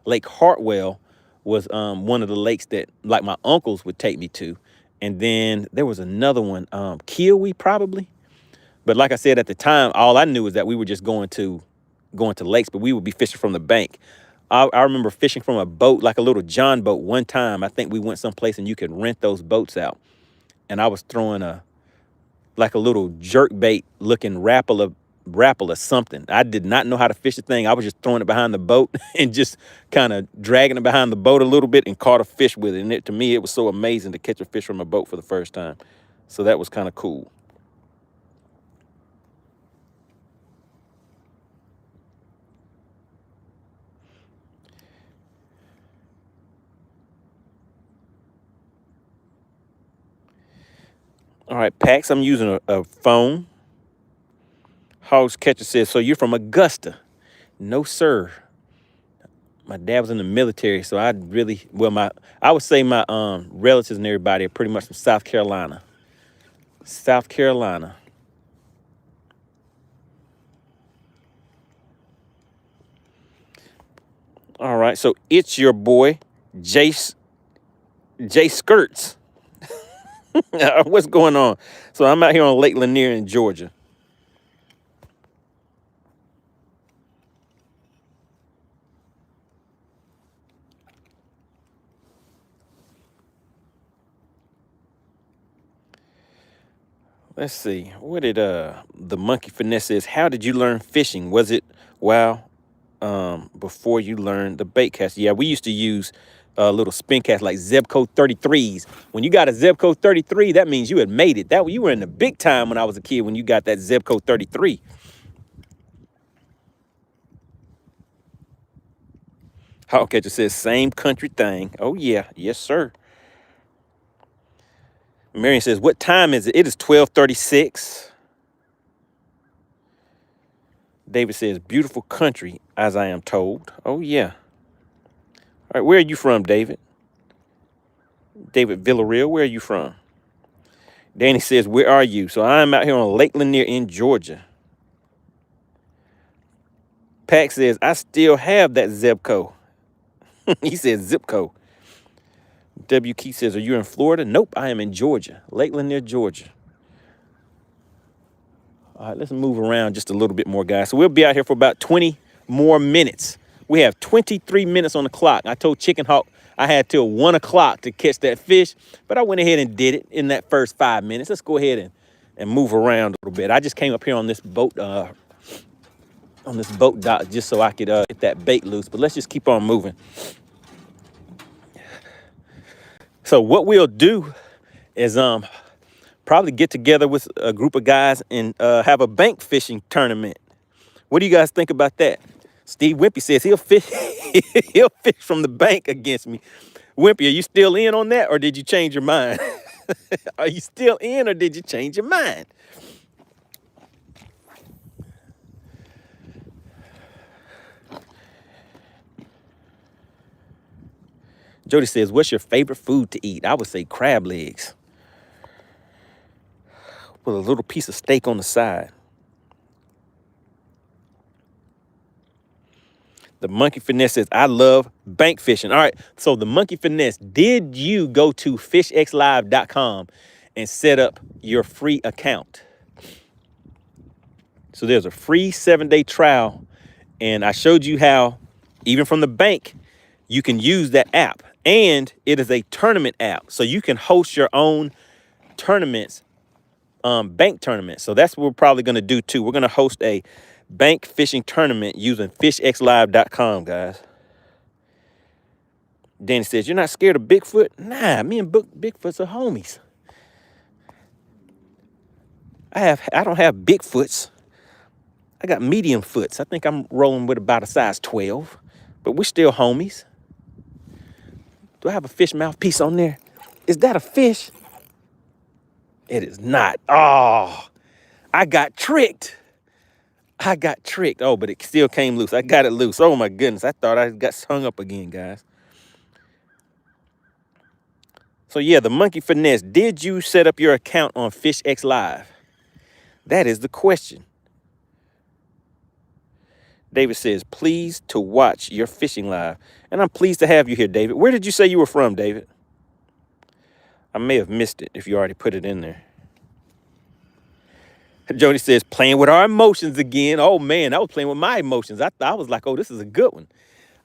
Lake Hartwell was one of the lakes that like my uncles would take me to. And then there was another one, Kiwi probably. But like I said, at the time, all I knew was that we were just going to lakes, but we would be fishing from the bank. I remember fishing from a boat, like a little John boat one time. I think we went someplace and you could rent those boats out. And I was throwing like a little jerk bait looking rapala something. I did not know how to fish the thing. I was just throwing it behind the boat and just kind of dragging it behind the boat a little bit and caught a fish with it. And to me, it was so amazing to catch a fish from a boat for the first time. So that was kind of cool. All right, Pax, I'm using a phone. Hogs Catcher says, so you're from Augusta? No, sir. My dad was in the military, so I would say my relatives and everybody are pretty much from South Carolina. South Carolina. All right, so it's your boy, Jay Skirts. What's going on? So I'm out here on Lake Lanier in Georgia. Let's see. What did the Monkey Finesse says? How did you learn fishing? Was it before you learned the bait cast? Yeah, we used to use little spin casts like Zebco 33s. When you got a Zebco 33, that means you had made it. You were in the big time when I was a kid when you got that Zebco 33. Hawk Catcher says, same country thing. Oh, yeah. Yes, sir. Marion says, what time is it? It is 12:36. David says, beautiful country, as I am told. Oh, yeah. All right, where are you from, David? David Villarreal, where are you from? Danny says, where are you? So I'm out here on Lake Lanier in Georgia. Pack says, I still have that Zebco. He said zip code. W. Key says, are you in Florida? Nope, I am in Georgia. Lakeland near Georgia. All right, let's move around just a little bit more, guys. So we'll be out here for about 20 more minutes. We have 23 minutes on the clock. I told Chicken Hawk I had till 1 o'clock to catch that fish, but I went ahead and did it in that first 5 minutes. Let's go ahead and move around a little bit. I just came up here on this boat dock just so I could get that bait loose, but let's just keep on moving. So what we'll do is probably get together with a group of guys and have a bank fishing tournament. What do you guys think about that? Steve Wimpy says he'll fish he'll fish from the bank against me. Wimpy, are you still in on that or did you change your mind? Are you still in or did you change your mind? Jody says, what's your favorite food to eat? I would say crab legs with a little piece of steak on the side. The Monkey Finesse says, I love bank fishing. All right, so the Monkey Finesse, did you go to FishXLive.com and set up your free account? So there's a free 7-day trial, and I showed you how, even from the bank, you can use that app. And it is a tournament app, so you can host your own tournaments, bank tournaments. So that's what we're probably going to do, too. We're going to host a bank fishing tournament using FishXLive.com, guys. Danny says, you're not scared of Bigfoot? Nah, me and Bigfoot's are homies. I don't have Bigfoots. I got medium foots. I think I'm rolling with about a size 12, but we're still homies. Do I have a fish mouthpiece on there? Is that a fish? It is not. Oh, I got tricked. Oh, but it still came loose. I got it loose. Oh, my goodness. I thought I got hung up again, guys. So, yeah, the Monkey Finesse. Did you set up your account on FishXLive? That is the question. David says, pleased to watch your fishing live. And I'm pleased to have you here, David. Where did you say you were from, David? I may have missed it if you already put it in there. Jody says, playing with our emotions again. Oh, man, I was playing with my emotions. I was like, oh, this is a good one.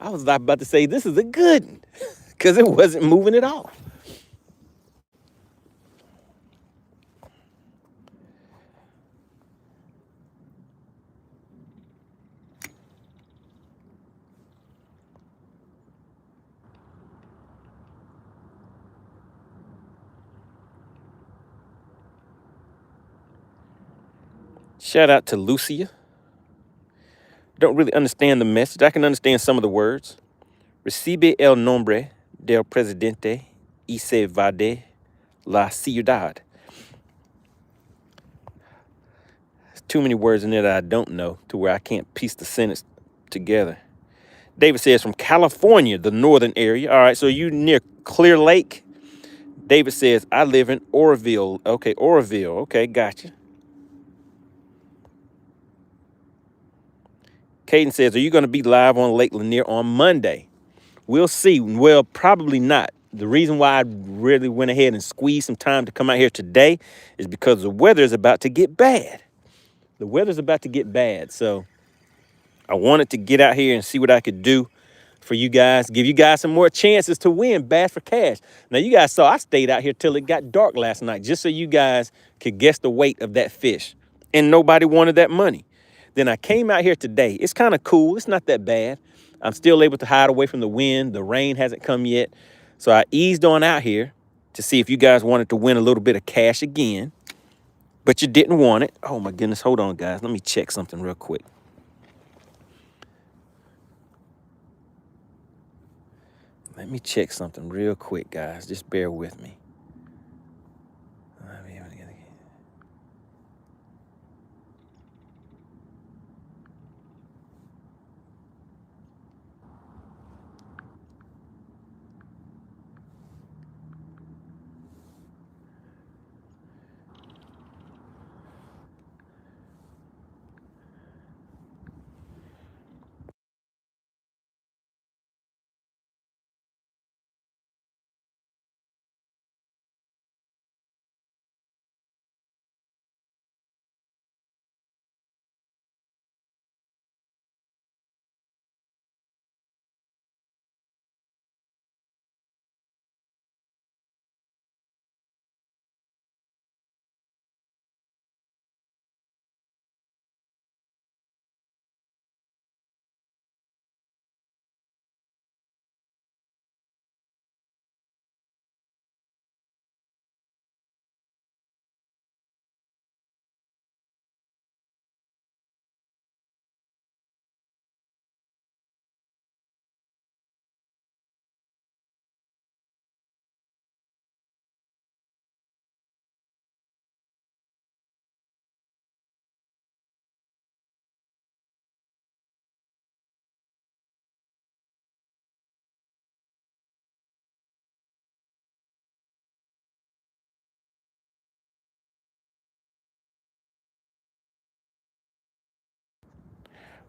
I was about to say, this is a good one, because it wasn't moving at all. Shout out to Lucia. Don't really understand the message. I can understand some of the words. Recibe el nombre del presidente y se va de la ciudad. There's too many words in there that I don't know to where I can't piece the sentence together. David says from California, the northern area. All right, so you near Clear Lake? David says, I live in Oroville. Okay, Oroville. Okay, gotcha. Caden says, are you going to be live on Lake Lanier on Monday? We'll see. Well, probably not. The reason why I really went ahead and squeezed some time to come out here today is because the weather is about to get bad. The weather's about to get bad. So I wanted to get out here and see what I could do for you guys, give you guys some more chances to win Bass for Cash. Now, you guys saw I stayed out here till it got dark last night just so you guys could guess the weight of that fish. And nobody wanted that money. Then I came out here today. It's kind of cool. It's not that bad. I'm still able to hide away from the wind. The rain hasn't come yet. So I eased on out here to see if you guys wanted to win a little bit of cash again. But you didn't want it. Oh, my goodness. Hold on, guys. Let me check something real quick. Let me check something real quick, guys. Just bear with me.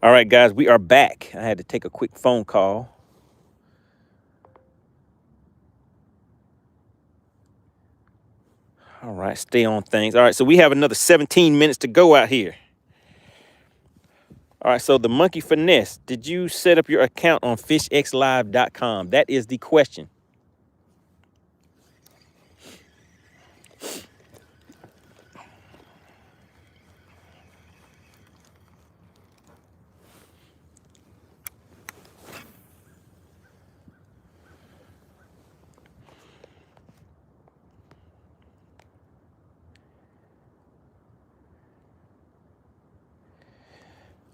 All right, guys, we are back. I had to take a quick phone call. All right, stay on things. All right, so we have another 17 minutes to go out here. All right, so the monkey finesse. Did you set up your account on FishXLive.com? That is the question.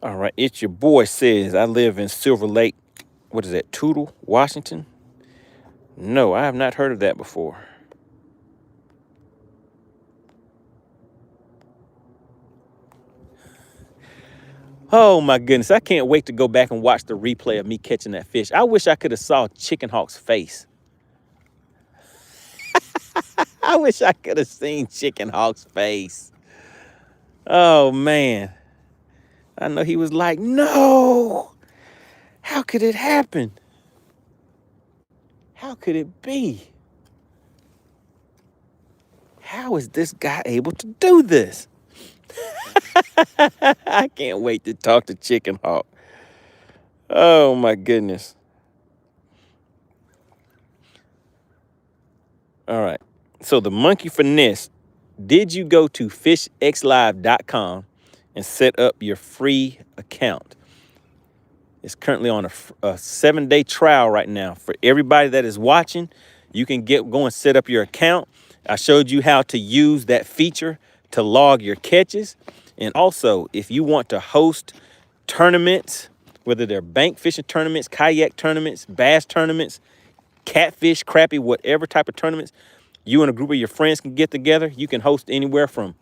All right, it's your boy says, I live in Silver Lake. What is that, Tootle, Washington? No, I have not heard of that before. Oh my goodness, I can't wait to go back and watch the replay of me catching that fish. I wish I could have saw Chicken Hawk's face. I wish I could have seen Chicken Hawk's face. Oh man. I know he was like, no, how could it happen? How could it be? How is this guy able to do this? I can't wait to talk to Chicken Hawk. Oh my goodness. All right. So the monkey finesse, did you go to FishXLive.com and set up your free account? It's currently on a 7-day trial right now. For everybody that is watching, you can go and set up your account. I showed you how to use that feature to log your catches. And also, if you want to host tournaments, whether they're bank fishing tournaments, kayak tournaments, bass tournaments, catfish, crappie, whatever type of tournaments, you and a group of your friends can get together. You can host anywhere from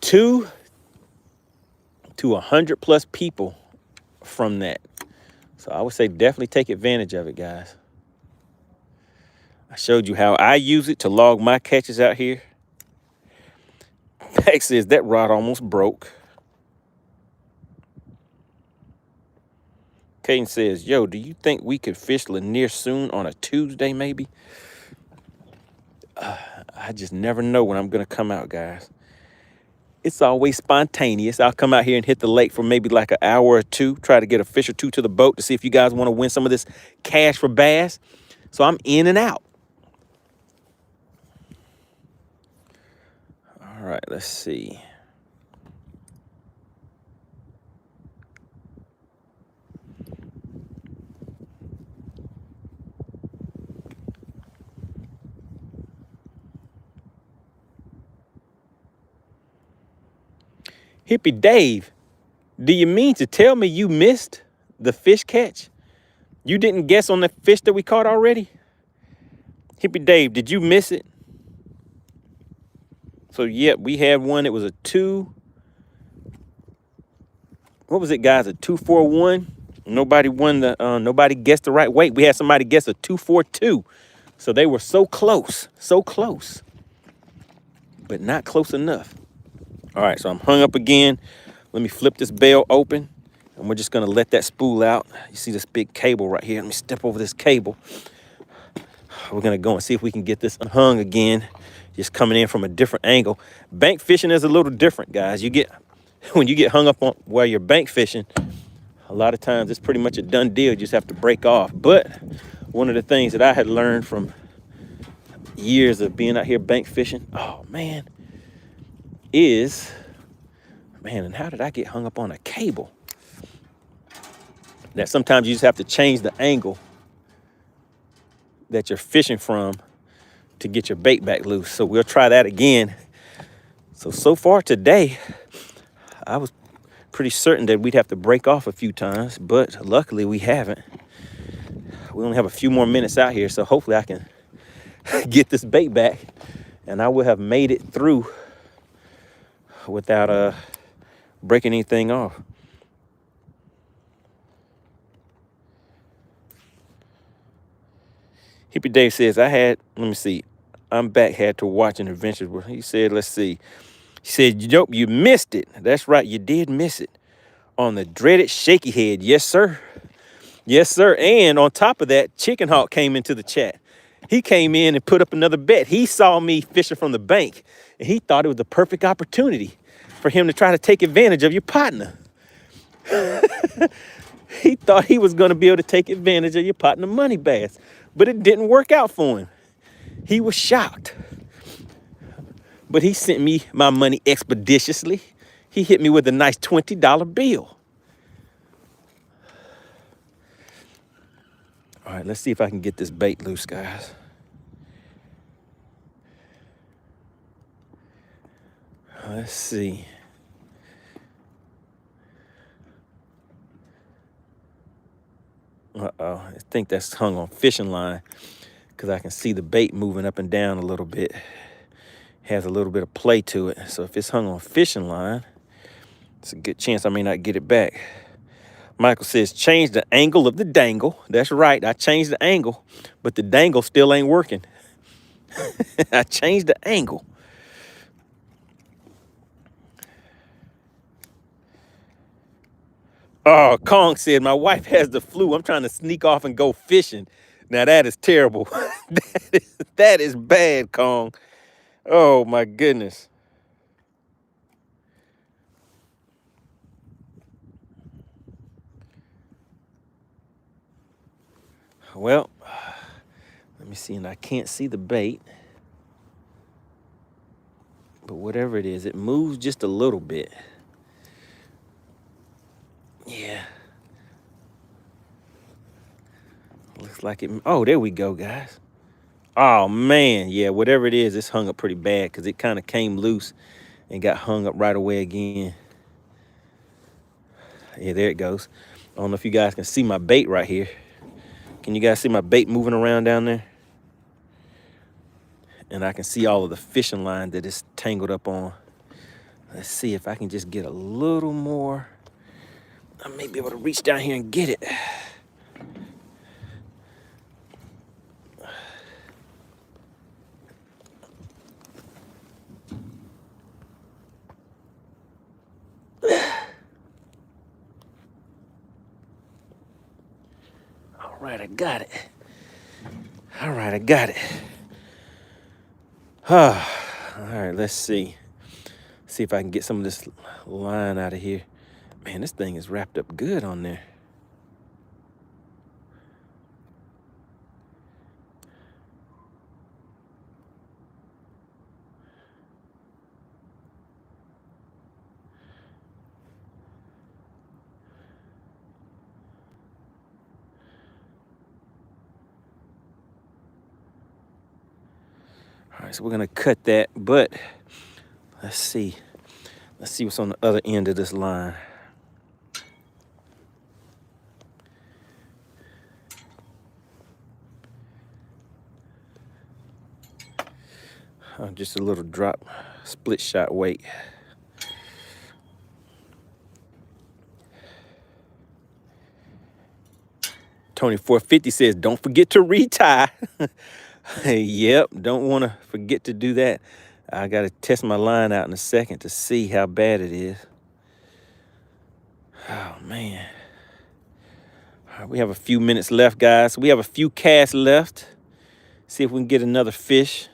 2 to 100 plus people from that. So I would say definitely take advantage of it, guys. I showed you how I use it to log my catches out here. Pack says that rod almost broke. Caden says, yo, do you think we could fish Lanier soon on a Tuesday maybe? I just never know when I'm going to come out, guys. It's always spontaneous. I'll come out here and hit the lake for maybe like an hour or two, try to get a fish or two to the boat to see if you guys want to win some of this cash for bass. So I'm in and out. All right, let's see. Hippie Dave, do you mean to tell me you missed the fish catch? You didn't guess on the fish that we caught already? Hippie Dave, did you miss it? So, yep, we had one. It was a 2. What was it, guys? A 241. Nobody won the, nobody guessed the right weight. We had somebody guess a 242. So they were so close, but not close enough. All right, so I'm hung up again. Let me flip this bail open, and we're just gonna let that spool out. You see this big cable right here. Let me step over this cable. We're gonna go and see if we can get this unhung again, just coming in from a different angle. Bank fishing is a little different, guys. When you get hung up on where you're bank fishing, a lot of times it's pretty much a done deal. You just have to break off. But one of the things that I had learned from years of being out here bank fishing, oh man, and how did I get hung up on a cable? That sometimes you just have to change the angle that you're fishing from to get your bait back loose. So we'll try that again. So far today, I was pretty certain that we'd have to break off a few times, but luckily we haven't. We only have a few more minutes out here, so hopefully I can get this bait back and I will have made it through without breaking anything off. Hippie Dave says, let me see. I'm back, had to watch an adventure. He said, let's see. He said, nope, you missed it. That's right, you did miss it. on the dreaded shaky head. Yes, sir. Yes, sir. And on top of that, Chicken Hawk came into the chat. He came in and put up another bet. He saw me fishing from the bank, and he thought it was the perfect opportunity for him to try to take advantage of your partner. He thought he was going to be able to take advantage of your partner, MoneyBass, but it didn't work out for him. He was shocked. But he sent me my money expeditiously. He hit me with a nice $20 bill. All right, let's see if I can get this bait loose, guys. Let's see. Uh-oh, I think that's hung on fishing line because I can see the bait moving up and down a little bit. Has a little bit of play to it. So if it's hung on fishing line, it's a good chance I may not get it back. Michael says, change the angle of the dangle. That's right, I changed the angle, but the dangle still ain't working. I changed the angle. Oh, Kong said, my wife has the flu. I'm trying to sneak off and go fishing. Now that is terrible. that is bad, Kong. Oh my goodness. Well, let me see, and I can't see the bait. But whatever it is, it moves just a little bit. Yeah. Looks like it. Oh, there we go, guys. Oh, man. Yeah, whatever it is, it's hung up pretty bad because it kind of came loose and got hung up right away again. Yeah, there it goes. I don't know if you guys can see my bait right here. Can you guys see my bait moving around down there? And I can see all of the fishing line that it's tangled up on. Let's see if I can just get a little more. I may be able to reach down here and get it. All right, I got it. All right, I got it. All right, let's see. See if I can get some of this line out of here. Man, this thing is wrapped up good on there. All right, so we're gonna cut that, but let's see. Let's see what's on the other end of this line. Just a little drop, split shot weight. Tony 450 says, don't forget to retie. Yep, don't want to forget to do that. I got to test my line out in a second to see how bad it is. Oh, man. All right, we have a few minutes left, guys. We have a few casts left. See if we can get another fish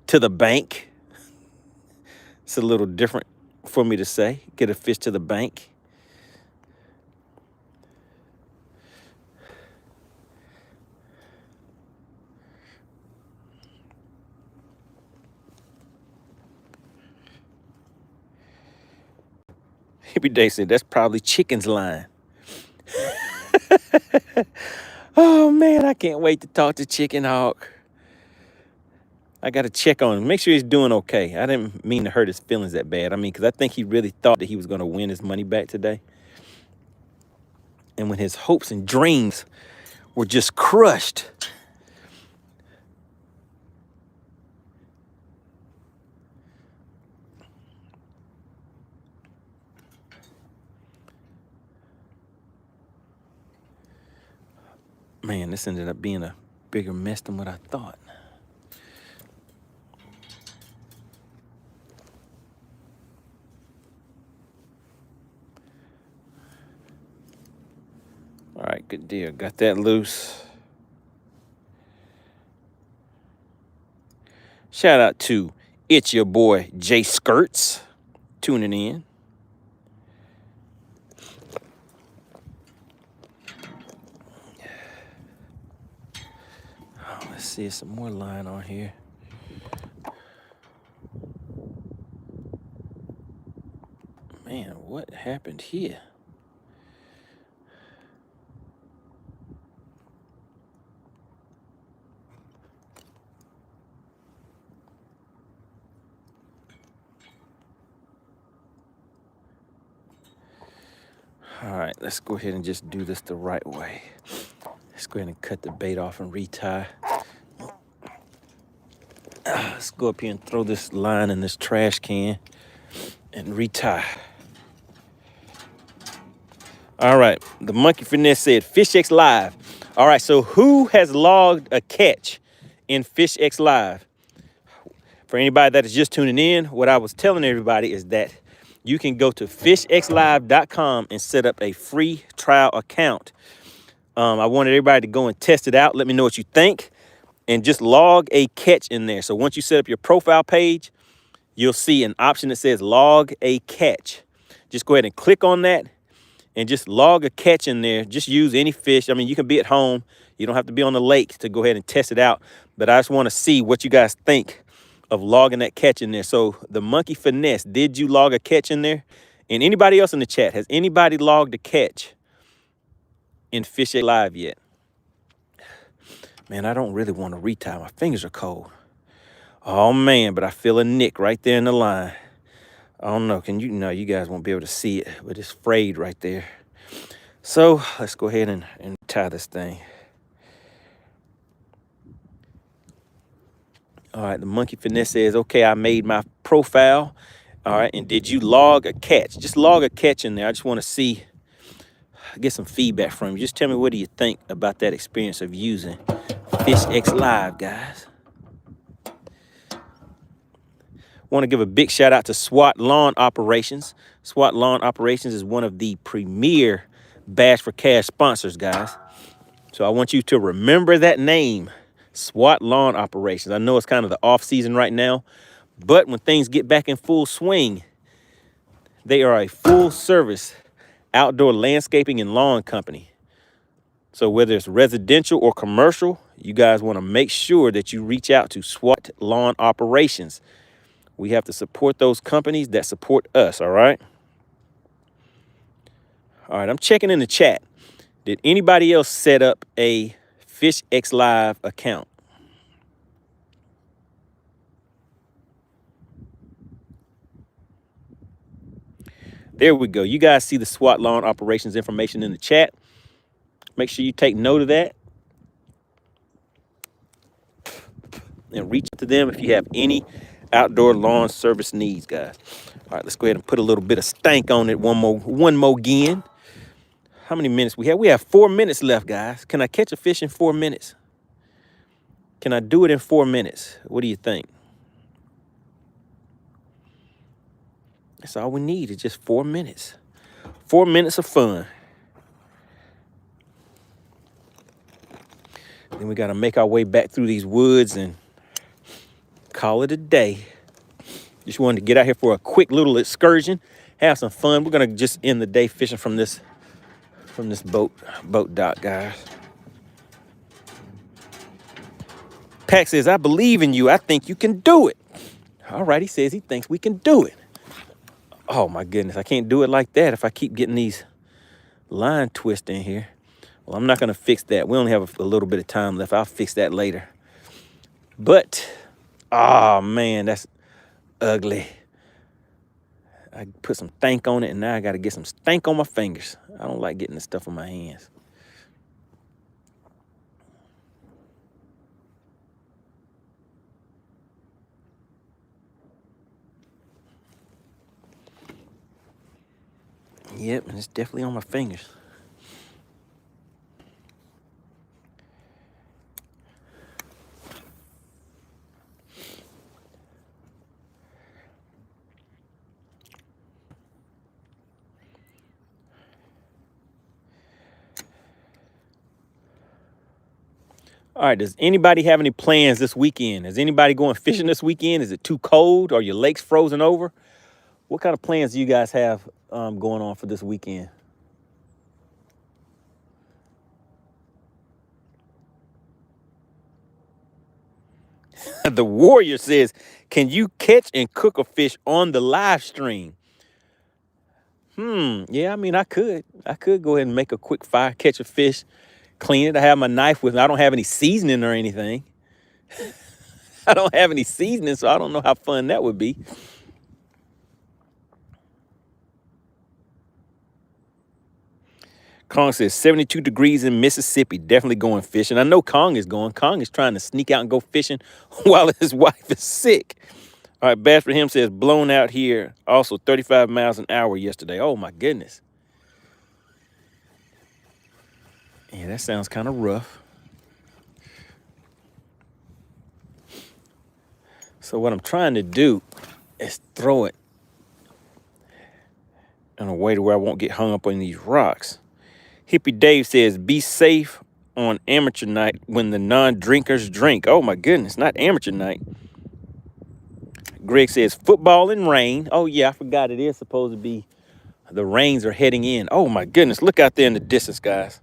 to the bank. It's a little different for me to say. Get a fish to the bank. Hippie Day said, that's probably Chicken's line. Oh, man, I can't wait to talk to Chicken Hawk. I got to check on him, make sure he's doing okay. I didn't mean to hurt his feelings that bad. I mean, because I think he really thought that he was going to win his money back today. And when his hopes and dreams were just crushed. Man, this ended up being a bigger mess than what I thought. Good deal. Got that loose. Shout out to It's Your Boy Jay Skirts tuning in. Oh, let's see some more line on here. Man, what happened here? All right, let's go ahead and just do this the right way. Let's go ahead and cut the bait off and retie. Let's go up here and throw this line in this trash can and retie. All right, the Monkey Finesse said FishXLive. All right, so who has logged a catch in FishXLive? For anybody that is just tuning in, what I was telling everybody is that you can go to FishXLive.com and set up a free trial account. I wanted everybody to go and test it out. Let me know what you think, and just log a catch in there. So once you set up your profile page, you'll see an option that says log a catch. Just go ahead and click on that and just log a catch in there. Just use any fish. I mean, you can be at home. You don't have to be on the lake to go ahead and test it out. But I just want to see what you guys think of logging that catch in there. So the Monkey Finesse, did you log a catch in there? And anybody else in the chat, has anybody logged a catch in FishXLive yet? Man, I don't really want to retie. My fingers are cold. Oh, man, but I feel a nick right there in the line. I don't know. Can you know, you guys won't be able to see it, but it's frayed right there. So let's go ahead and tie this thing. All right, the Monkey Finesse says, okay, I made my profile. All right, and did you log a catch? Just log a catch in there. I just want to see, get some feedback from you. Just tell me, what do you think about that experience of using FishXLive, guys? Want to give a big shout out to SWAT Lawn Operations. SWAT Lawn Operations is one of the premier Bash for Cash sponsors, guys. So I want you to remember that name, SWAT Lawn Operations. I know it's kind of the off season right now, but when things get back in full swing, they are a full service outdoor landscaping and lawn company. So whether it's residential or commercial, you guys want to make sure that you reach out to SWAT Lawn Operations. We have to support those companies that support us, all right? All right, I'm checking in the chat. Did anybody else set up a FishXLive account? There we go. You guys see the SWAT Lawn Operations information in the chat. Make sure you take note of that and reach out to them if you have any outdoor lawn service needs, guys. All right, let's go ahead and put a little bit of stank on it one more again. How many minutes we have? We have 4 minutes left, guys. Can I catch a fish in 4 minutes? Can I do it in 4 minutes? What do you think? That's all we need, is just 4 minutes. 4 minutes of fun. Then we got to make our way back through these woods and call it a day. Just wanted to get out here for a quick little excursion, have some fun. We're gonna just end the day fishing from this boat dock, guys. Pack says, I believe in you. I think you can do it. All right, he says he thinks we can do it. Oh my goodness, I can't do it like that if I keep getting these line twists in here. Well, I'm not gonna fix that. We only have a little bit of time left. I'll fix that later. But, oh man, that's ugly. I put some stank on it, and now I got to get some stank on my fingers. I don't like getting this stuff on my hands. Yep, and it's definitely on my fingers. All right, does anybody have any plans this weekend? Is anybody going fishing this weekend? Is it too cold? Are your lakes frozen over? What kind of plans do you guys have going on for this weekend? The Warrior says, can you catch and cook a fish on the live stream? Yeah, I mean, I could. I could go ahead and make a quick fire, catch a fish, clean it. I have my knife with me. I don't have any seasoning or anything. I don't have any seasoning, so I don't know how fun that would be. Kong says 72 degrees in Mississippi. Definitely going fishing. I know Kong is going. Kong is trying to sneak out and go fishing while his wife is sick. All right, Bass for him says blown out here. Also 35 miles an hour yesterday. Oh my goodness. Yeah, that sounds kind of rough. So what I'm trying to do is throw it in a way to where I won't get hung up on these rocks. Hippie Dave says, be safe on amateur night when the non-drinkers drink. Oh my goodness, not amateur night. Greg says, football and rain. Oh yeah, I forgot it is supposed to be, the rains are heading in. Oh my goodness, look out there in the distance, guys.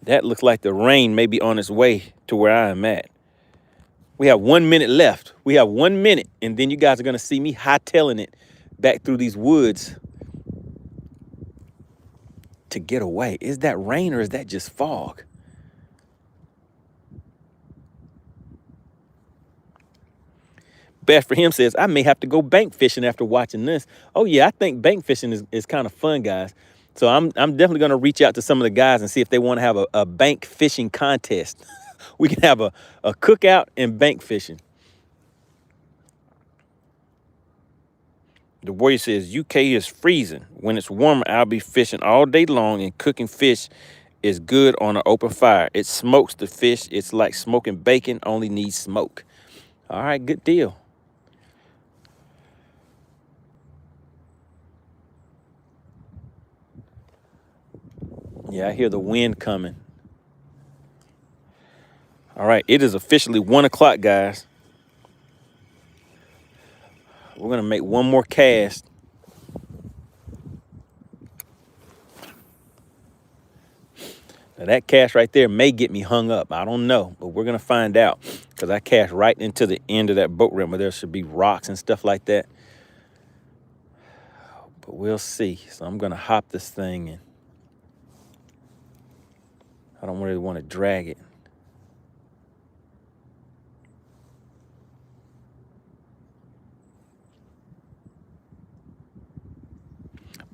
That looks like the rain may be on its way to where I am at. We have 1 minute left. We have 1 minute, and then you guys are gonna see me hightailing it back through these woods to get away. Is that rain or is that just fog? Best for him says, I may have to go bank fishing after watching this. Oh yeah, I think bank fishing is kind of fun, guys. So I'm definitely gonna reach out to some of the guys and see if they want to have a bank fishing contest. We can have a cookout and bank fishing. The Warrior says, UK is freezing. When it's warmer, I'll be fishing all day long, and cooking fish is good on an open fire. It smokes the fish. It's like smoking bacon, only needs smoke. All right, good deal. Yeah, I hear the wind coming. All right, it is officially 1 o'clock, guys. We're gonna make one more cast. Now that cast right there may get me hung up. I don't know, but we're gonna find out, because I cast right into the end of that boat ramp where there should be rocks and stuff like that. But we'll see. So I'm gonna hop this thing and I don't really want to drag it.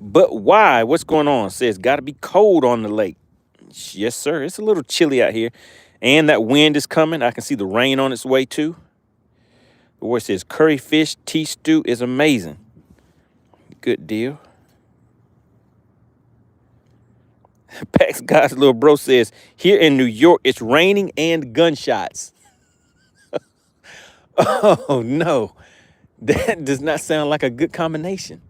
But why? What's going on? Says got to be cold on the lake. Yes, sir. It's a little chilly out here. And that wind is coming. I can see the rain on its way too. The word says curry fish tea stew is amazing. Good deal. Pax God's little bro says, here in New York, it's raining and gunshots. Oh, no. That does not sound like a good combination.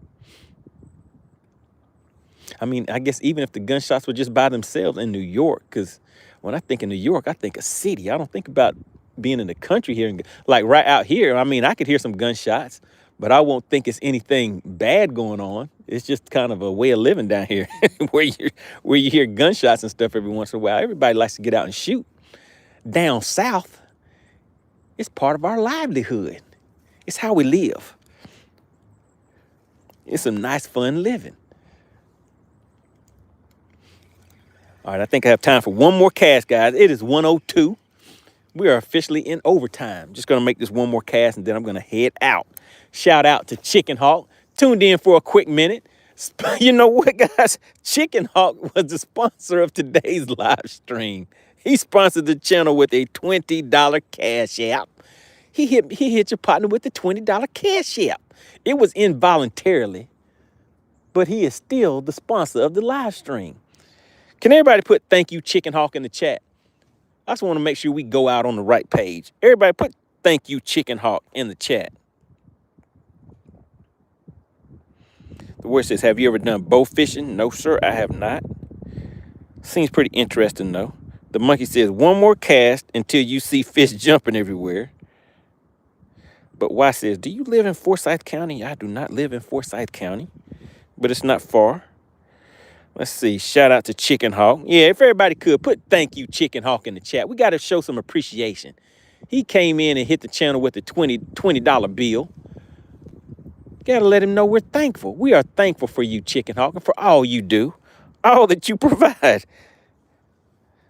I mean, I guess even if the gunshots were just by themselves in New York, because when I think of New York, I think of city. I don't think about being in the country here. Like right out here, I mean, I could hear some gunshots, but I won't think it's anything bad going on. It's just kind of a way of living down here where you hear gunshots and stuff every once in a while. Everybody likes to get out and shoot. Down south, it's part of our livelihood. It's how we live. It's some nice, fun living. All right, I think I have time for one more cast, guys. It is 1:02. We are officially in overtime. Just going to make this one more cast, and then I'm going to head out. Shout out to Chicken Hawk. Tuned in for a quick minute. You know what, guys? Chicken Hawk was the sponsor of today's live stream. He sponsored the channel with a $20 cash app. He hit your partner with the $20 cash app. It was involuntarily, but he is still the sponsor of the live stream. Can everybody put thank you, Chicken Hawk, in the chat? I just want to make sure we go out on the right page. Everybody put thank you, Chicken Hawk, in the chat. The word says, have you ever done bow fishing? No, sir, I have not. Seems pretty interesting, though. The monkey says, one more cast until you see fish jumping everywhere. But Why says, do you live in Forsyth County? I do not live in Forsyth County, but it's not far. Let's see. Shout out to Chicken Hawk. Yeah, if everybody could put thank you, Chicken Hawk, in the chat. We got to show some appreciation. He came in and hit the channel with a $20 bill. Got to let him know we're thankful. We are thankful for you, Chicken Hawk, and for all you do, all that you provide.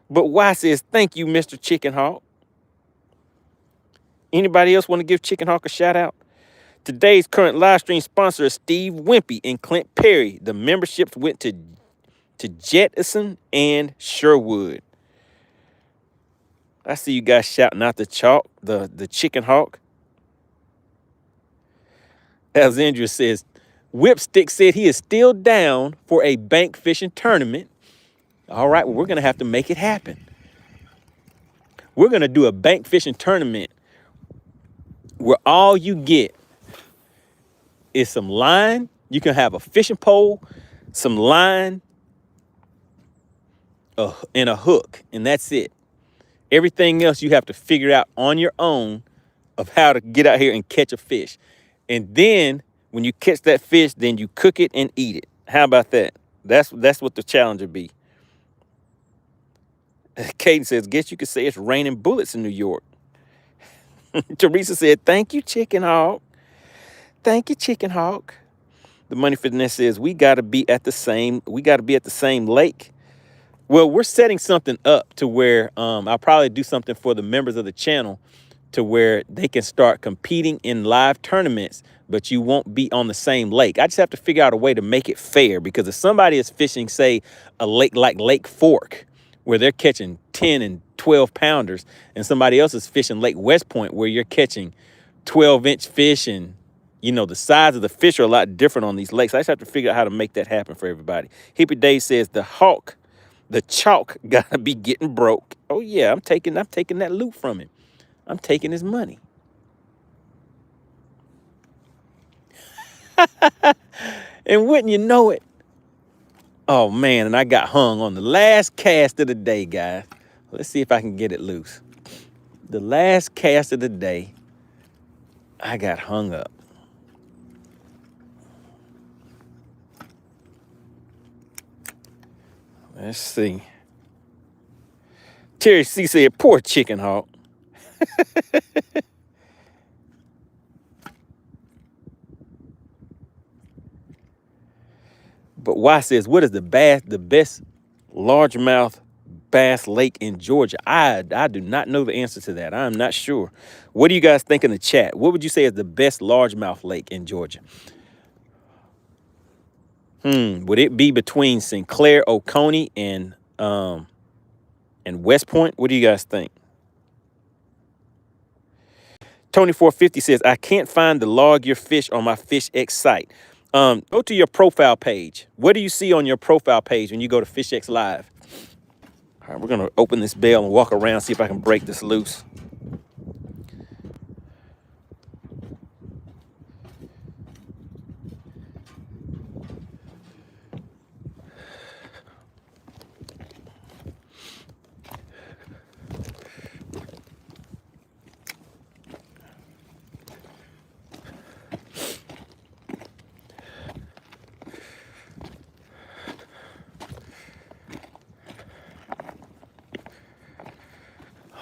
But Why says, thank you, Mr. Chicken Hawk. Anybody else want to give Chicken Hawk a shout out? Today's current live stream sponsor is Steve Wimpy and Clint Perry. The memberships went to Jettison and Sherwood. I see you guys shouting out the Chicken Hawk. Alexandria says, Whipstick said he is still down for a bank fishing tournament. All right, well, we're going to have to make it happen. We're going to do a bank fishing tournament where all you get is some line. You can have a fishing pole, some line, and a hook, and that's it. Everything else you have to figure out on your own of how to get out here and catch a fish. And then when you catch that fish, then you cook it and eat it. How about that? That's what the challenge would be. Caden says, guess you could say it's raining bullets in New York. Teresa said, thank you, Chicken Hawk. Thank you, Chicken Hawk. The Money Finesse says, we gotta be at the same lake. Well, we're setting something up to where I'll probably do something for the members of the channel to where they can start competing in live tournaments, but you won't be on the same lake. I just have to figure out a way to make it fair, because if somebody is fishing, say, a lake like Lake Fork, where they're catching 10 and 12 pounders, and somebody else is fishing Lake West Point, where you're catching 12-inch fish, and you know the size of the fish are a lot different on these lakes. I just have to figure out how to make that happen for everybody. Hippie Dave says the chalk gotta be getting broke. Oh yeah, I'm taking that loot from him. I'm taking his money. And wouldn't you know it? Oh man, and I got hung on the last cast of the day, guys. Let's see if I can get it loose. The last cast of the day, I got hung up. Let's see. Terry C said, poor Chicken Hawk. But Why says, what is the best largemouth bass lake in Georgia? I do not know the answer to that. I'm not sure. What do you guys think in the chat? What would you say is the best largemouth lake in Georgia? Would it be between Sinclair, Oconee, and West Point? What do you guys think? Tony450 says, I can't find the log your fish on my FishX site. Go to your profile page. What do you see on your profile page when you go to FishXLive? All right, we're going to open this bell and walk around, see if I can break this loose.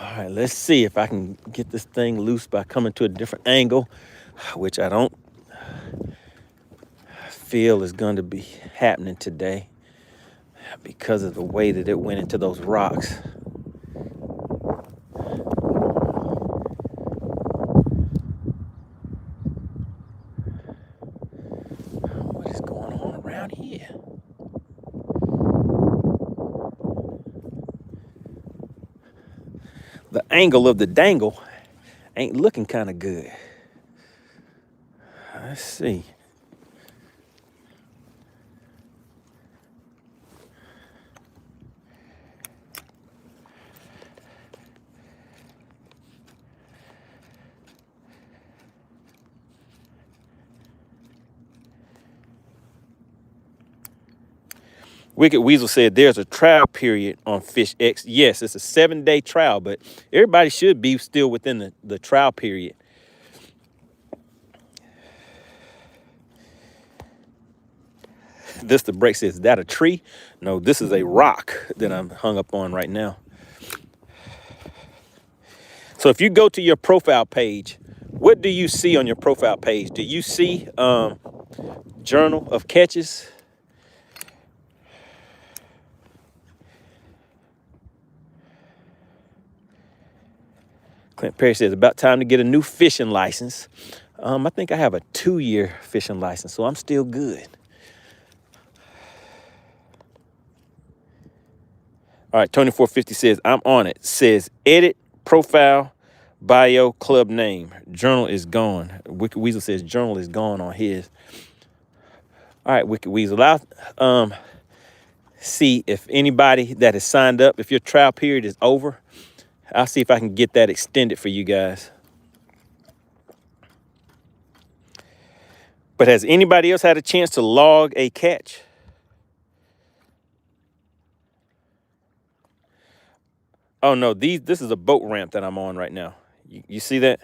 All right, let's see if I can get this thing loose by coming to a different angle, which I don't feel is going to be happening today because of the way that it went into those rocks. What is going on around here? The angle of the dangle ain't looking kind of good. Let's see. Wicked Weasel said there's a trial period on FishX. Yes, it's a 7-day trial, but everybody should be still within the trial period. This the break says, is that a tree? No, this is a rock that I'm hung up on right now. So if you go to your profile page, what do you see on your profile page? Do you see journal of catches? Clint Perry says, about time to get a new fishing license. I think I have a 2-year fishing license, so I'm still good. All right, Tony 450 says, I'm on it. Says, edit, profile, bio, club name. Journal is gone. Wicked Weasel says, journal is gone on his. All right, Wicked Weasel, I'll see if anybody that has signed up, if your trial period is over, I'll see if I can get that extended for you guys. But has anybody else had a chance to log a catch? Oh no, this is a boat ramp that I'm on right now. You see that?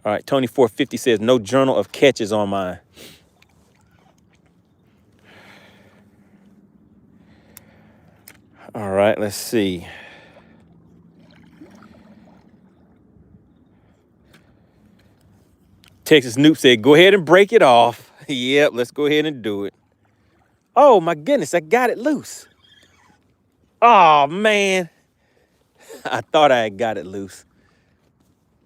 All right, Tony 450 says no journal of catches on mine. All right, let's see. Texas Noob said, go ahead and break it off. Yep, let's go ahead and do it. Oh my goodness, I got it loose. Oh man, I thought I had got it loose.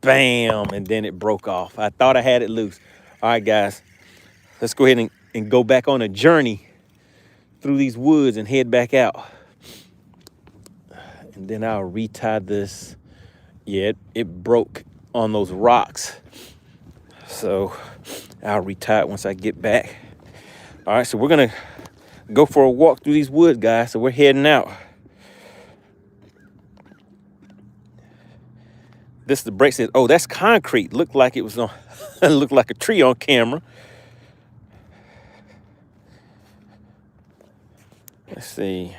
Bam, and then it broke off. I thought I had it loose. All right, guys, let's go ahead and go back on a journey through these woods and head back out. And then I'll retie this. Yeah, it broke on those rocks. So I'll retie it once I get back. All right, so we're gonna go for a walk through these woods, guys. So we're heading out. This the break says, oh, that's concrete. Looked like it was on, looked like a tree on camera. Let's see.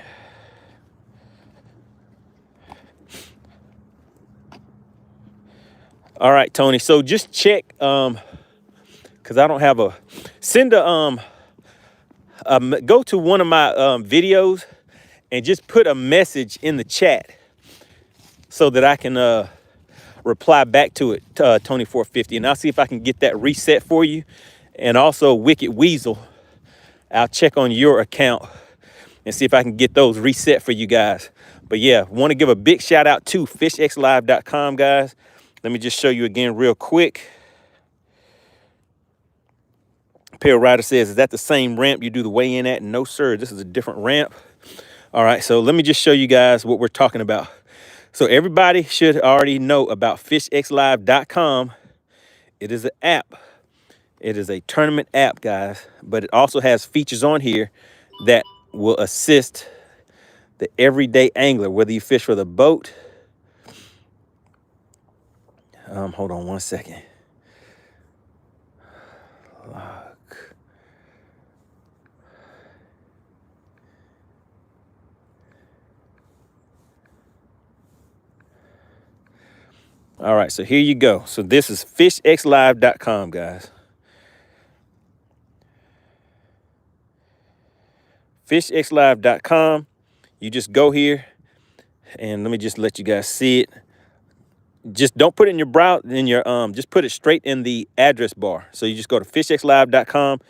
All right, Tony. So just check, because I don't have a, send a, go to one of my videos and just put a message in the chat so that I can reply back to it, Tony 450, and I'll see if I can get that reset for you. And also Wicked Weasel, I'll check on your account and see if I can get those reset for you guys. But yeah, want to give a big shout out to FishXLive.com, guys. Let me just show you again real quick. Pale Rider says, is that the same ramp you do the weigh-in at? No, sir, this is a different ramp. All right, so let me just show you guys what we're talking about. So everybody should already know about FishXLive.com. It is an app. It is a tournament app, guys, but it also has features on here that will assist the everyday angler, whether you fish for the boat. Hold on one second. Lock. All right, so here you go. So this is FishXLive.com, guys. FishXLive.com. You just go here, and let me just let you guys see it. Just don't put it in your browser, just put it straight in the address bar. So you just go to FishXLive.com.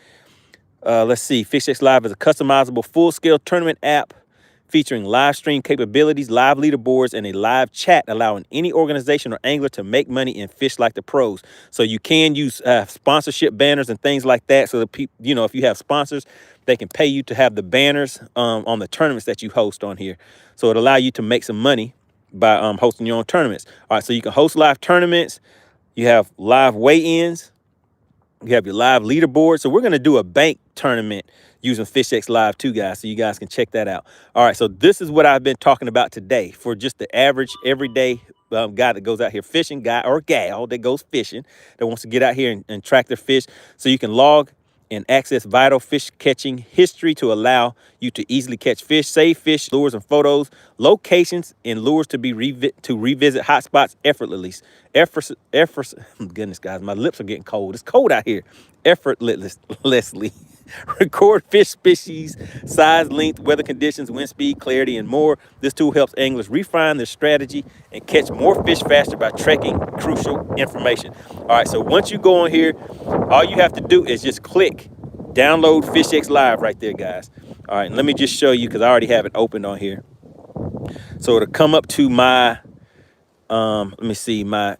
Let's see, FishXLive is a customizable full-scale tournament app featuring live stream capabilities, live leaderboards, and a live chat, allowing any organization or angler to make money and fish like the pros. So you can use sponsorship banners and things like that. So that people, you know, if you have sponsors, they can pay you to have the banners on the tournaments that you host on here. So it allows you to make some money by hosting your own tournaments. All right, so you can host live tournaments. You have live weigh-ins. You have your live leaderboard. So we're going to do a bank tournament using FishXLive too, guys, so you guys can check that out. All right, so this is what I've been talking about today for just the average everyday guy that goes out here fishing, guy or gal that goes fishing, that wants to get out here and track their fish. So you can log and access vital fish catching history to allow you to easily catch fish, save fish, lures and photos, locations and lures to be revisit hotspots effortlessly. Goodness, guys, my lips are getting cold. It's cold out here. Effortlessly. Record fish species, size, length, weather conditions, wind speed, clarity, and more. This tool helps anglers refine their strategy and catch more fish faster by tracking crucial information. All right, so once you go on here, all you have to do is just click download FishXLive right there, guys. All right, and let me just show you because I already have it opened on here. So it'll come up to my, let me see, my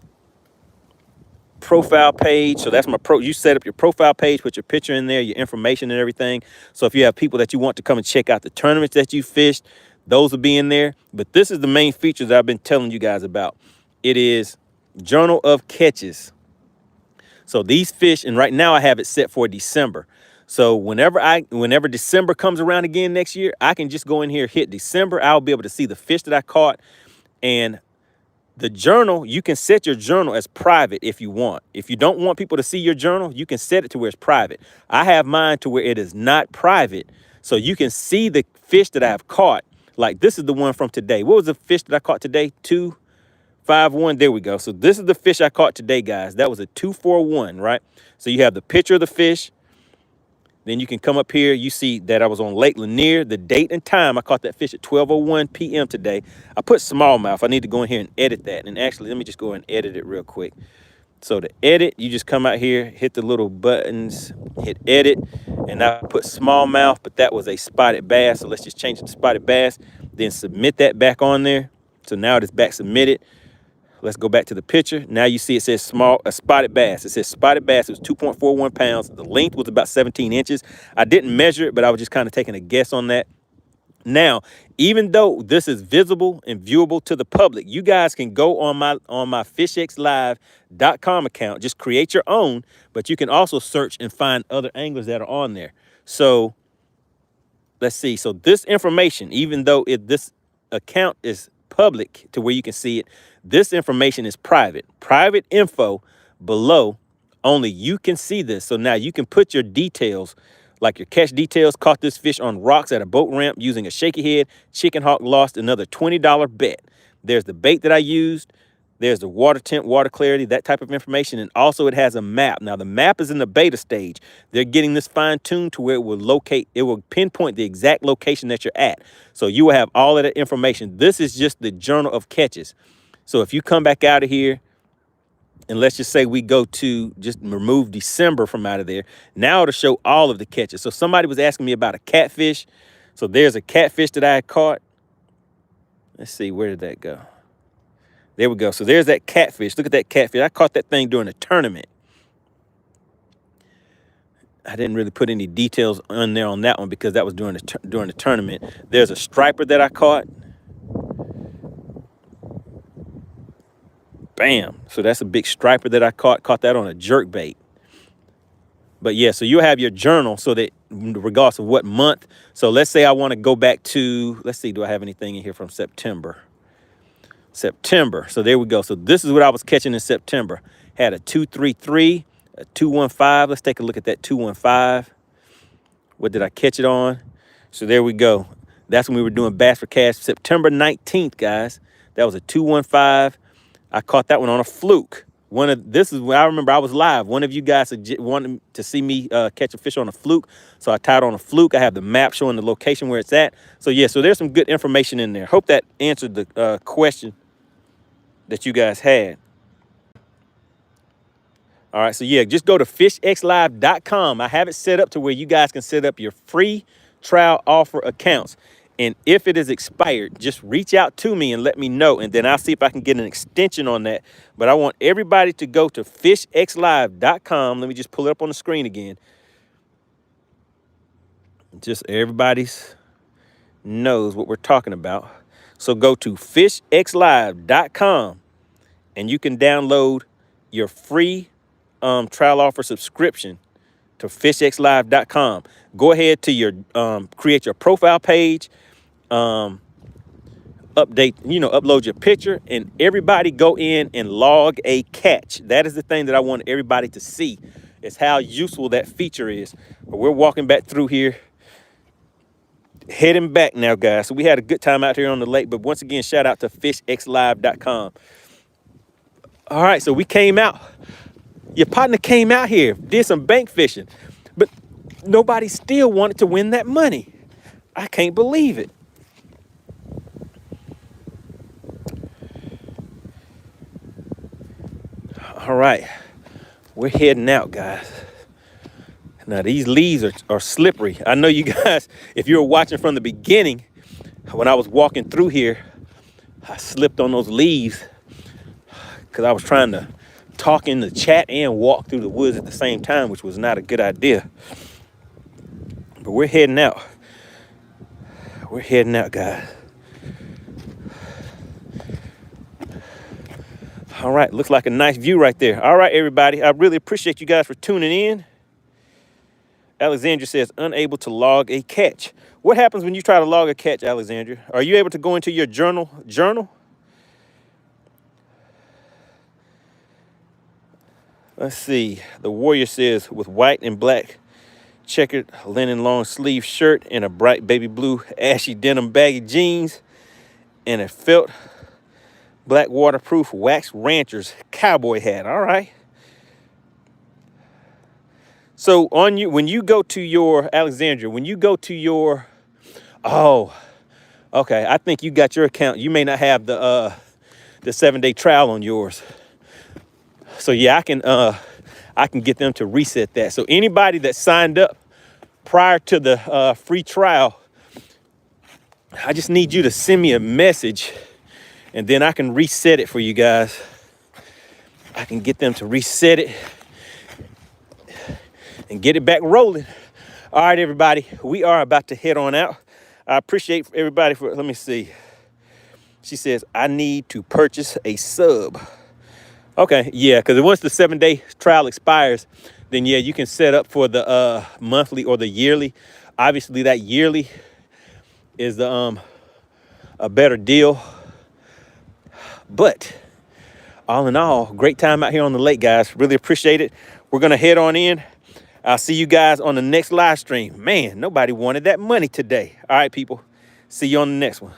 profile page. So that's my you set up your profile page, put your picture in there, your information and everything. So if you have people that you want to come and check out the tournaments that you fished, those will be in there. But this is the main feature that I've been telling you guys about. It is Journal of Catches. So these fish, and right now I have it set for December. So whenever December comes around again next year, I can just go in here, hit December. I'll be able to see the fish that I caught. And the journal, you can set your journal as private if you want. If you don't want people to see your journal, you can set it to where it's private. I have mine to where it is not private. So you can see the fish that I have caught. Like this is the one from today. What was the fish that I caught today? 251. There we go. So this is the fish I caught today, guys. That was a 241, right? So you have the picture of the fish. Then you can come up here. You see that I was on Lake Lanier. The date and time, I caught that fish at 12:01 p.m. today. I put smallmouth. I need to go in here and edit that. And actually, let me just go and edit it real quick. So to edit, you just come out here, hit the little buttons, hit edit, and I put smallmouth, but that was a spotted bass. So let's just change it to spotted bass. Then submit that back on there. So now it is back submitted. Let's go back to the picture. Now you see it says spotted bass. It says spotted bass. It was 2.41 pounds. The length was about 17 inches. I didn't measure it, but I was just kind of taking a guess on that. Now, even though this is visible and viewable to the public, you guys can go on my FishXLive.com account. Just create your own, but you can also search and find other anglers that are on there. So let's see. So this information, even though this account is public to where you can see it, this information is private. Private info below, only you can see this. So now you can put your details, like your catch details. Caught this fish on rocks at a boat ramp using a shaky head. Chicken hawk lost another $20 bet. There's the bait that I used. There's the water temp, water clarity, that type of information. And also it has a map. Now the map is in the beta stage. They're getting this fine-tuned to where it will pinpoint the exact location that you're at. So you will have all of that information. This is just the Journal of Catches. So if you come back out of here, and let's just say we go to just remove December from out of there, now it'll show all of the catches. So somebody was asking me about a catfish. So there's a catfish that I had caught. Let's see, where did that go? There we go. So there's that catfish. Look at that catfish. I caught that thing during a tournament. I didn't really put any details on there on that one because that was during the tournament. There's a striper that I caught. Bam. So that's a big striper that I caught that on a jerk bait. But yeah, so you'll have your journal so that regardless of what month. So let's say I want to go back to, let's see, do I have anything in here from September? So there we go. So this is what I was catching in September. Had a 233, a 215. Let's take a look at that 215. What did I catch it on? So there we go. That's when we were doing Bass for Cash, September 19th, guys. That was a 215. I caught that one on a fluke. This is when I remember I was live. One of you guys wanted to see me catch a fish on a fluke. So I tied on a fluke. I have the map showing the location where it's at. So yeah, so there's some good information in there. Hope that answered the question that you guys had. All right, so yeah, just go to FishXLive.com. I have it set up to where you guys can set up your free trial offer accounts. And if it is expired, just reach out to me and let me know. And then I'll see if I can get an extension on that. But I want everybody to go to FishXLive.com. Let me just pull it up on the screen again. Just everybody's knows what we're talking about. So go to FishXLive.com and you can download your free trial offer subscription to FishXLive.com. Go ahead to your create your profile page, upload your picture, and everybody go in and log a catch. That is the thing that I want everybody to see. It's how useful that feature is. But we're walking back through here, heading back now, guys. So we had a good time out here on the lake. But once again, shout out to FishXLive.com. All right, so we came out. Your partner came out here, did some bank fishing, but nobody still wanted to win that money. I can't believe it. All right, we're heading out, guys. Now, these leaves are slippery. I know you guys, if you were watching from the beginning, when I was walking through here, I slipped on those leaves because I was trying to talk in the chat and walk through the woods at the same time, which was not a good idea. But we're heading out. We're heading out, guys. All right, looks like a nice view right there. All right, everybody, I really appreciate you guys for tuning in. Alexandra says, unable to log a catch. What happens when you try to log a catch, Alexandra? Are you able to go into your journal? Let's see. The Warrior says, with white and black checkered linen long sleeve shirt and a bright baby blue ashy denim baggy jeans and a felt black waterproof wax rancher's cowboy hat. All right. So on you, when you go to your, Alexandria, when you go to your, oh, okay, I think you got your account. You may not have the 7-day trial on yours. So yeah, I can get them to reset that. So anybody that signed up prior to the free trial, I just need you to send me a message and then I can reset it for you guys. I can get them to reset it and get it back rolling. All right, everybody, we are about to head on out. I appreciate everybody for, let me see. She says, I need to purchase a sub. Okay, yeah, because once the 7-day trial expires, then yeah, you can set up for the monthly or the yearly. Obviously, that yearly is the a better deal. But all in all, great time out here on the lake, guys. Really appreciate it. We're gonna head on in. I'll see you guys on the next live stream. Man, nobody wanted that money today. All right, people. See you on the next one.